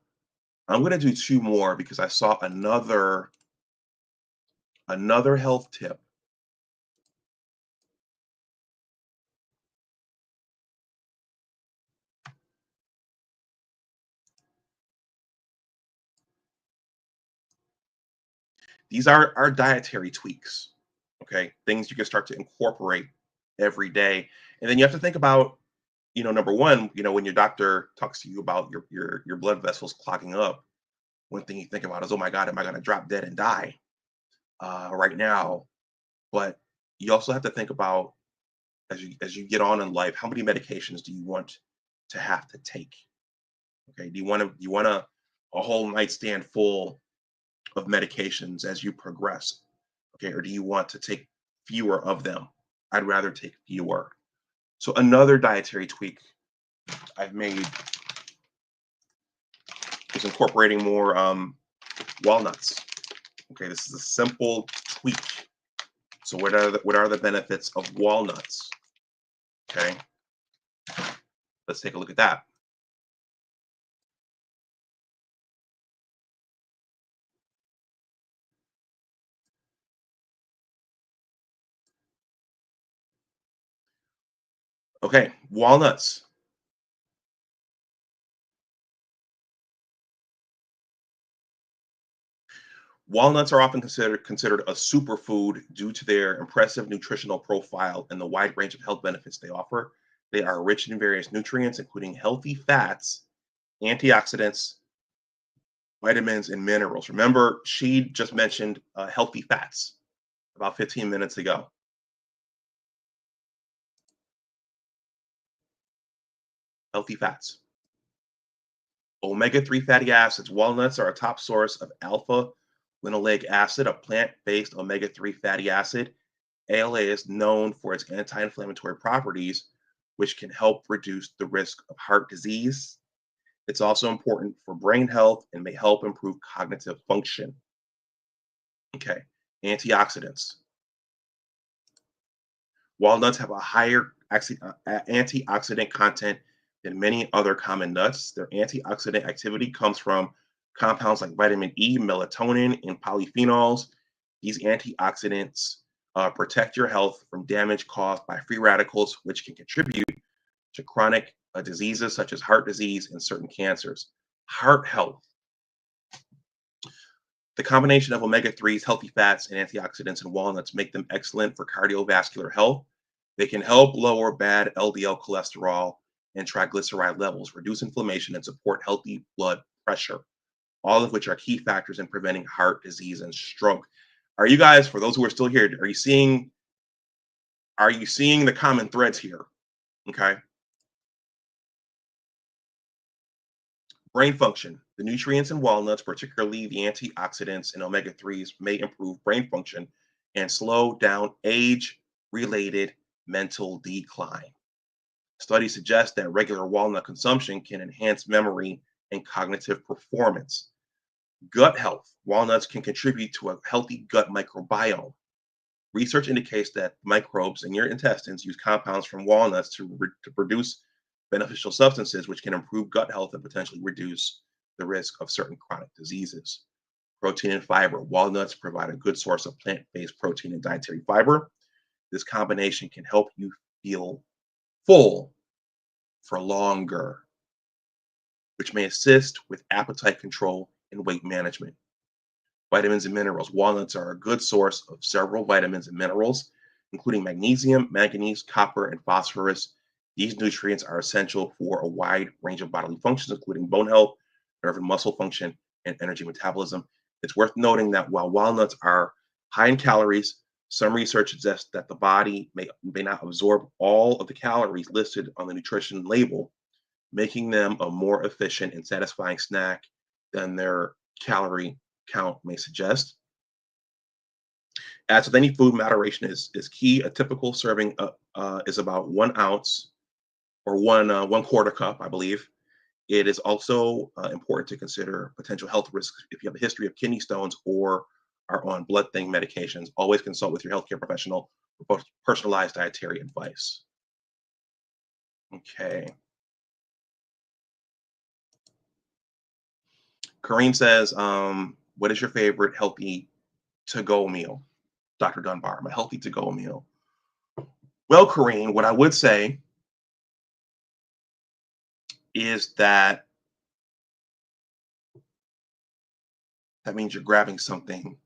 I'm going to do two more because I saw another health tip. These are our dietary tweaks, okay? Things you can start to incorporate every day. And then you have to think about, number one, when your doctor talks to you about your blood vessels clogging up, one thing you think about is, oh my God, am I going to drop dead and die right now? But you also have to think about, as you get on in life, how many medications do you want to have to take? Okay, do you want to a whole nightstand full of medications as you progress? Okay, or do you want to take fewer of them? I'd rather take fewer. So another dietary tweak I've made is incorporating more walnuts. Okay, this is a simple tweak. So what are the benefits of walnuts? Okay, let's take a look at that. Okay, walnuts. Walnuts are often considered a superfood due to their impressive nutritional profile and the wide range of health benefits they offer. They are rich in various nutrients, including healthy fats, antioxidants, vitamins, and minerals. Remember, she just mentioned healthy fats about 15 minutes ago. Healthy fats. Omega-3 fatty acids. Walnuts are a top source of alpha linoleic acid, a plant-based omega-3 fatty acid. ALA is known for its anti-inflammatory properties, which can help reduce the risk of heart disease. It's also important for brain health and may help improve cognitive function. Okay, antioxidants. Walnuts have a higher antioxidant content than many other common nuts. Their antioxidant activity comes from compounds like vitamin E, melatonin, and polyphenols. These antioxidants protect your health from damage caused by free radicals, which can contribute to chronic diseases such as heart disease and certain cancers. Heart health. The combination of omega-3s, healthy fats, and antioxidants in walnuts make them excellent for cardiovascular health. They can help lower bad LDL cholesterol and triglyceride levels, reduce inflammation, and support healthy blood pressure, all of which are key factors in preventing heart disease and stroke. Are you guys, for those who are still here, are you seeing the common threads here? Okay. Brain function. The nutrients in walnuts, particularly the antioxidants and omega-3s, may improve brain function and slow down age-related mental decline. Studies suggest that regular walnut consumption can enhance memory and cognitive performance. Gut health. Walnuts can contribute to a healthy gut microbiome. Research indicates that microbes in your intestines use compounds from walnuts to produce beneficial substances, which can improve gut health and potentially reduce the risk of certain chronic diseases. Protein and fiber. Walnuts provide a good source of plant-based protein and dietary fiber. This combination can help you feel full for longer, which may assist with appetite control and weight management. Vitamins and minerals. Walnuts are a good source of several vitamins and minerals, including magnesium, manganese, copper, and phosphorus. These nutrients are essential for a wide range of bodily functions, including bone health, nerve and muscle function, and energy metabolism. It's worth noting that while walnuts are high in calories, some research suggests that the body may not absorb all of the calories listed on the nutrition label, making them a more efficient and satisfying snack than their calorie count may suggest. As with any food, moderation is key. A typical serving is about 1 ounce or one quarter cup, I believe. It is also important to consider potential health risks if you have a history of kidney stones or are on blood thinning medications. Always consult with your healthcare professional for personalized dietary advice. Okay. Kareem says, what is your favorite healthy to-go meal? Dr. Dunbar, my healthy to-go meal. Well, Kareem, what I would say is that means you're grabbing something.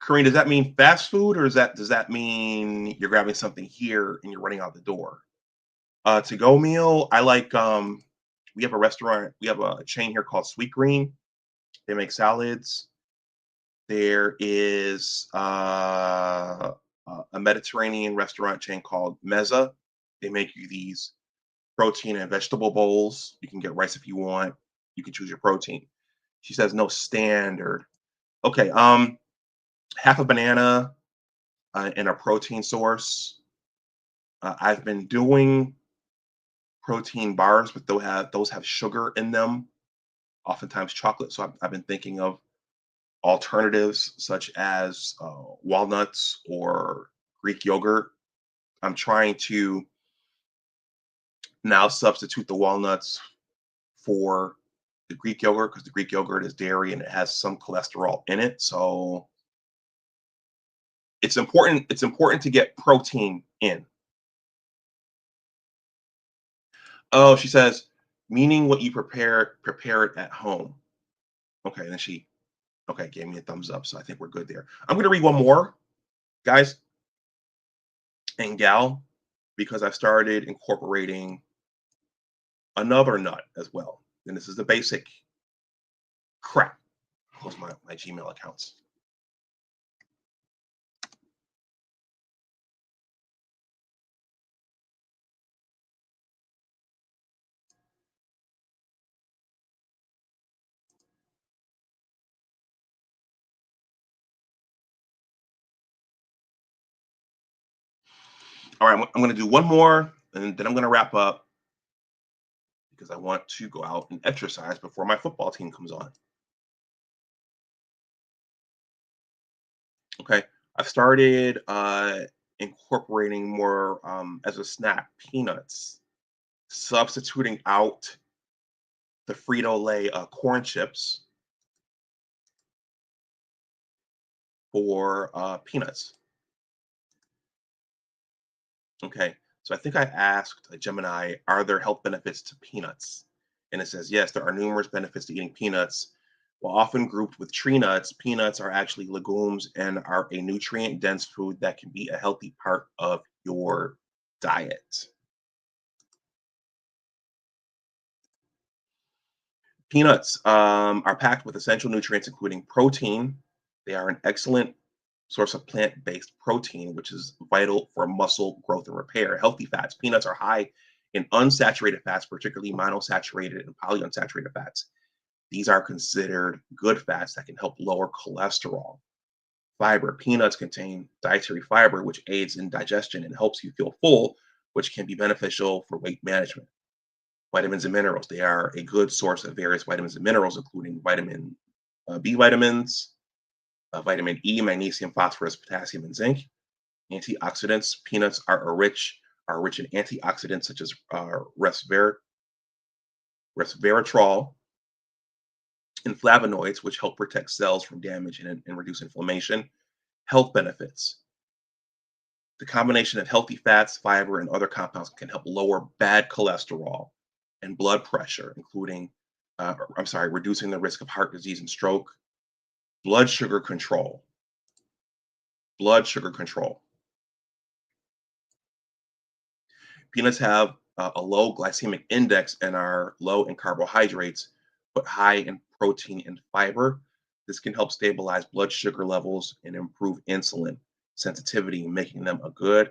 Kareem, does that mean fast food, or does that mean you're grabbing something here and you're running out the door? To-go meal, I like. We have a restaurant. We have a chain here called Sweet Green. They make salads. There is a Mediterranean restaurant chain called Meza. They make you these protein and vegetable bowls. You can get rice if you want. You can choose your protein. She says no standard. Okay, half a banana and a protein source. I've been doing protein bars, but those have sugar in them, oftentimes chocolate. So I've been thinking of alternatives such as walnuts or Greek yogurt. I'm trying to now substitute the walnuts for the Greek yogurt because the Greek yogurt is dairy and it has some cholesterol in it. So it's important. It's important to get protein in. Oh, she says, meaning what you prepare it at home. Okay, then she gave me a thumbs up. So I think we're good there. I'm gonna read one more, guys and gal, because I've started incorporating another nut as well. And this is the basic crap. Close my Gmail accounts. All right, I'm going to do one more, and then I'm going to wrap up because I want to go out and exercise before my football team comes on. Okay, I've started incorporating more as a snack peanuts, substituting out the Frito-Lay corn chips for peanuts. Okay, so I think I asked Gemini, are there health benefits to peanuts? And it says, yes, there are numerous benefits to eating peanuts. While often grouped with tree nuts, peanuts are actually legumes and are a nutrient-dense food that can be a healthy part of your diet. Peanuts are packed with essential nutrients, including protein. They are an excellent source of plant-based protein, which is vital for muscle growth and repair. Healthy fats. Peanuts are high in unsaturated fats, particularly monounsaturated and polyunsaturated fats. These are considered good fats that can help lower cholesterol. Fiber. Peanuts contain dietary fiber, which aids in digestion and helps you feel full, which can be beneficial for weight management. Vitamins and minerals. They are a good source of various vitamins and minerals, including vitamin B vitamins, vitamin E, magnesium, phosphorus, potassium, and zinc. Antioxidants. Peanuts are rich in antioxidants such as resveratrol and flavonoids, which help protect cells from damage and reduce inflammation. Health benefits. The combination of healthy fats, fiber, and other compounds can help lower bad cholesterol and blood pressure, including, reducing the risk of heart disease and stroke. Blood sugar control. Blood sugar control. Peanuts have a low glycemic index and are low in carbohydrates, but high in protein and fiber. This can help stabilize blood sugar levels and improve insulin sensitivity, making them a good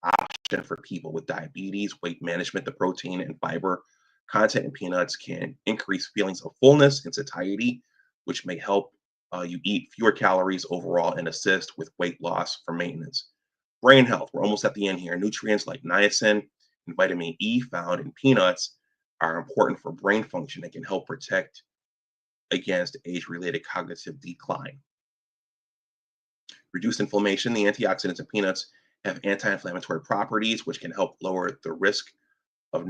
option for people with diabetes, weight management. The protein and fiber content in peanuts can increase feelings of fullness and satiety, which may help you eat fewer calories overall and assist with weight loss for maintenance. Brain health, we're almost at the end here. Nutrients like niacin and vitamin E found in peanuts are important for brain function and can help protect against age-related cognitive decline. Reduce inflammation. The antioxidants in peanuts have anti-inflammatory properties, which can help lower the risk of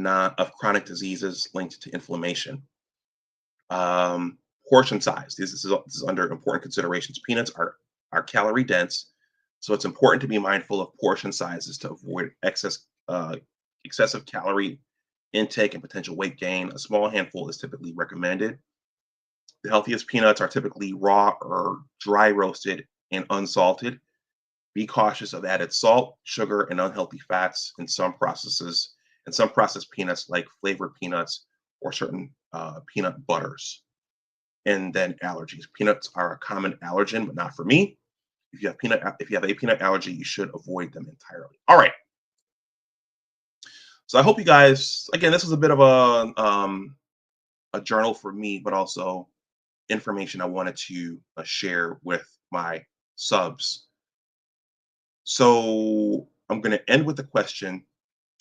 chronic diseases linked to inflammation. Portion size. This is under important considerations. Peanuts are calorie dense, so it's important to be mindful of portion sizes to avoid excessive calorie intake and potential weight gain. A small handful is typically recommended. The healthiest peanuts are typically raw or dry roasted and unsalted. Be cautious of added salt, sugar, and unhealthy fats in some processed peanuts like flavored peanuts or certain peanut butters. And then allergies. Peanuts are a common allergen, but not for me. If you have a peanut allergy, you should avoid them entirely. All right. So I hope you guys, again, this is a bit of a journal for me, but also information I wanted to share with my subs. So I'm going to end with the question: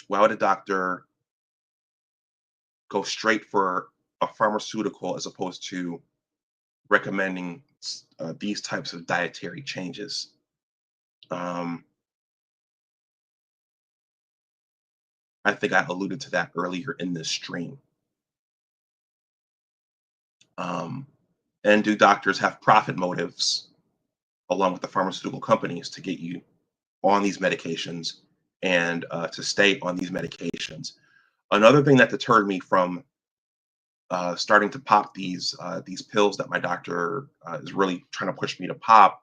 why would a doctor go straight for a pharmaceutical as opposed to recommending these types of dietary changes? I think I alluded to that earlier in this stream. And do doctors have profit motives along with the pharmaceutical companies to get you on these medications and to stay on these medications? Another thing that deterred me from starting to pop these pills that my doctor is really trying to push me to pop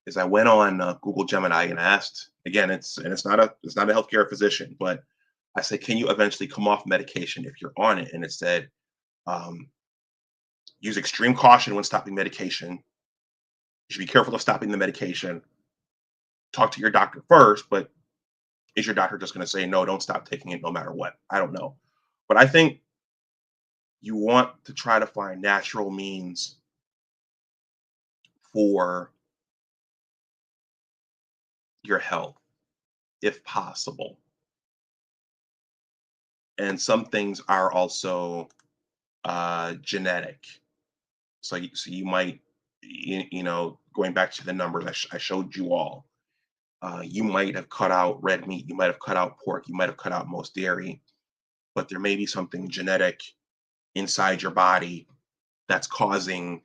is I went on Google Gemini and asked, again, it's not a healthcare physician, but I said, can you eventually come off medication if you're on it? And it said, use extreme caution when stopping medication. You should be careful of stopping the medication. Talk to your doctor first, but is your doctor just going to say, no, don't stop taking it no matter what? I don't know. But I think you want to try to find natural means for your health, if possible. And some things are also genetic. So you might, going back to the numbers I showed you all, you might have cut out red meat, you might have cut out pork, you might have cut out most dairy, but there may be something genetic inside your body that's causing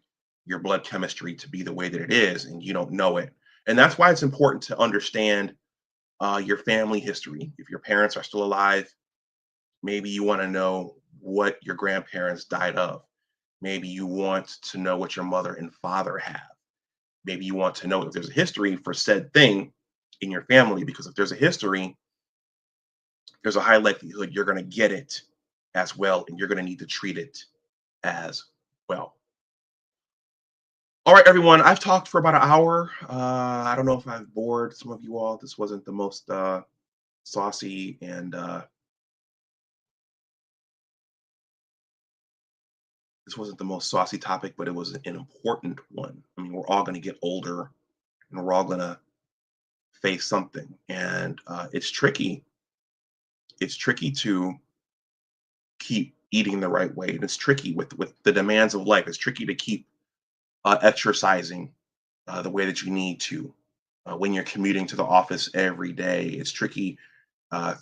your blood chemistry to be the way that it is, and you don't know it. And that's why it's important to understand your family history. If your parents are still alive, maybe you want to know what your grandparents died of. Maybe you want to know what your mother and father have. Maybe you want to know if there's a history for said thing in your family, because if there's a history, there's a high likelihood you're going to get it as well, and you're going to need to treat it as well. All right, everyone, I've talked for about an hour. I don't know if I've bored some of you all. This wasn't the most saucy and this wasn't the most saucy topic, but it was an important one. I mean, we're all going to get older and we're all going to face something. And it's tricky. It's tricky to keep eating the right way. And it's tricky with the demands of life. It's tricky to keep exercising the way that you need to when you're commuting to the office every day. It's tricky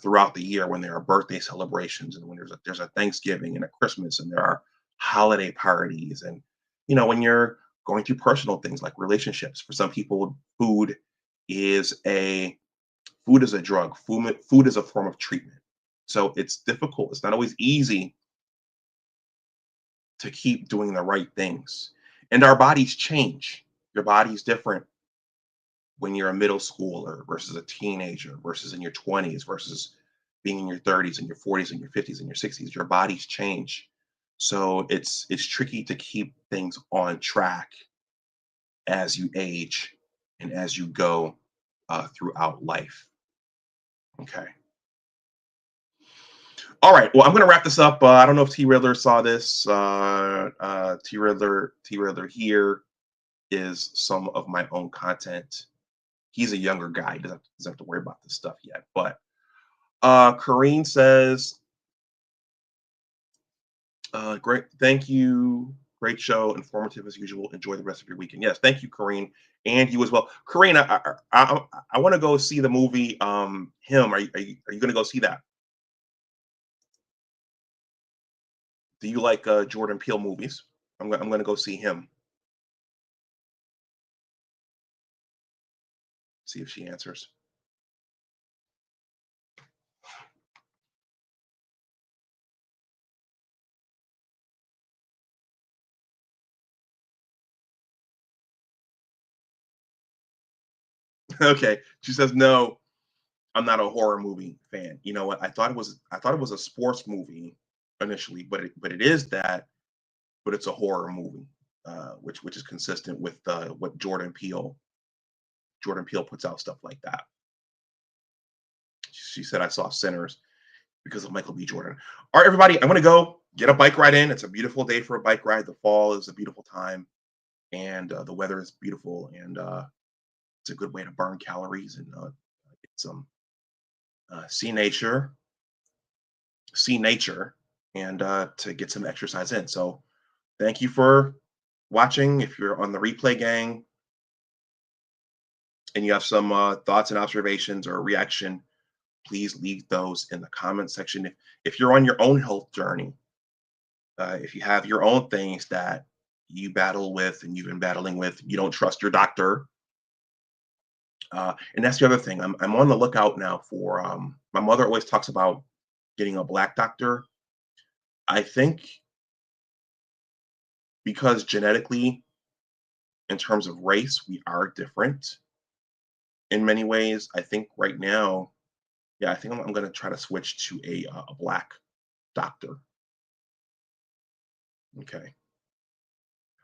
throughout the year when there are birthday celebrations and when there's a Thanksgiving and a Christmas and there are holiday parties, and when you're going through personal things like relationships. For some people, food is a drug. Food is a form of treatment. So it's difficult. It's not always easy to keep doing the right things. And our bodies change. Your body's different when you're a middle schooler versus a teenager versus in your 20s versus being in your 30s and your 40s and your 50s and your 60s. Your bodies change. So it's tricky to keep things on track as you age and as you go throughout life. Okay. All right. Well, I'm going to wrap this up. I don't know if T Riddler saw this. T Riddler here is some of my own content. He's a younger guy. He doesn't have to worry about this stuff yet. But Kareen says, great. Thank you. Great show. Informative as usual. Enjoy the rest of your weekend. Yes. Thank you, Kareen. And you as well. Kareen, I want to go see the movie Him. Are you going to go see that? Do you like Jordan Peele movies? I'm going to go see Him. See if she answers. Okay. She says, no, I'm not a horror movie fan. You know what? I thought it was a sports movie initially, but it is that, but it's a horror movie, which is consistent with what Jordan Peele puts out stuff like that. She said, I saw Sinners because of Michael B. Jordan. All right, everybody, I'm going to go get a bike ride in. It's a beautiful day for a bike ride. The fall is a beautiful time. and the weather is beautiful, and it's a good way to burn calories and get some see nature, and to get some exercise in. So thank you for watching. If you're on the replay, gang, and you have some thoughts and observations or reaction, please leave those in the comment section. If you're on your own health journey, if you have your own things that you battle with and you've been battling with, you don't trust your doctor. And that's the other thing. I'm on the lookout now for, my mother always talks about getting a Black doctor. I think because genetically, in terms of race, we are different in many ways. I think right now, yeah, I think I'm going to try to switch to a Black doctor. Okay.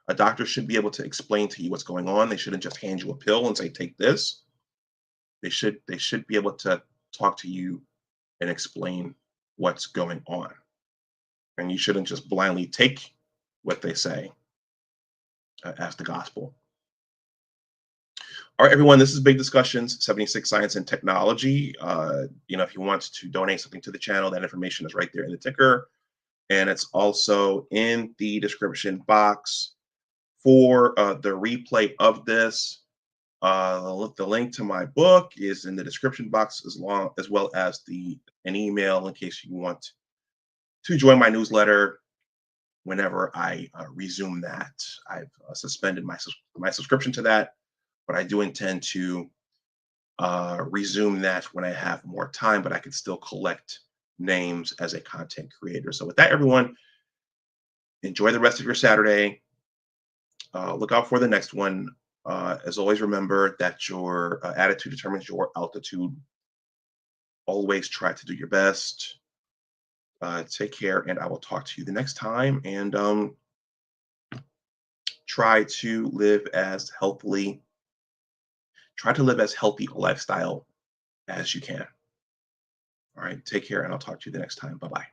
A doctor should be able to explain to you what's going on. They shouldn't just hand you a pill and say, take this. They should be able to talk to you and explain what's going on. And you shouldn't just blindly take what they say as the gospel. All right, everyone, this is Big Discussions, 76 Science and Technology. If you want to donate something to the channel, that information is right there in the ticker. And it's also in the description box for the replay of this. The link to my book is in the description box, as well as an email in case you want to join my newsletter whenever I resume that. I've suspended my subscription to that, but I do intend to resume that when I have more time, but I can still collect names as a content creator. So with that, everyone, enjoy the rest of your Saturday. Look out for the next one. As always, remember that your attitude determines your altitude. Always try to do your best. Take care, and I will talk to you the next time. And try to live as healthy a lifestyle as you can. All right, take care, and I'll talk to you the next time. Bye-bye.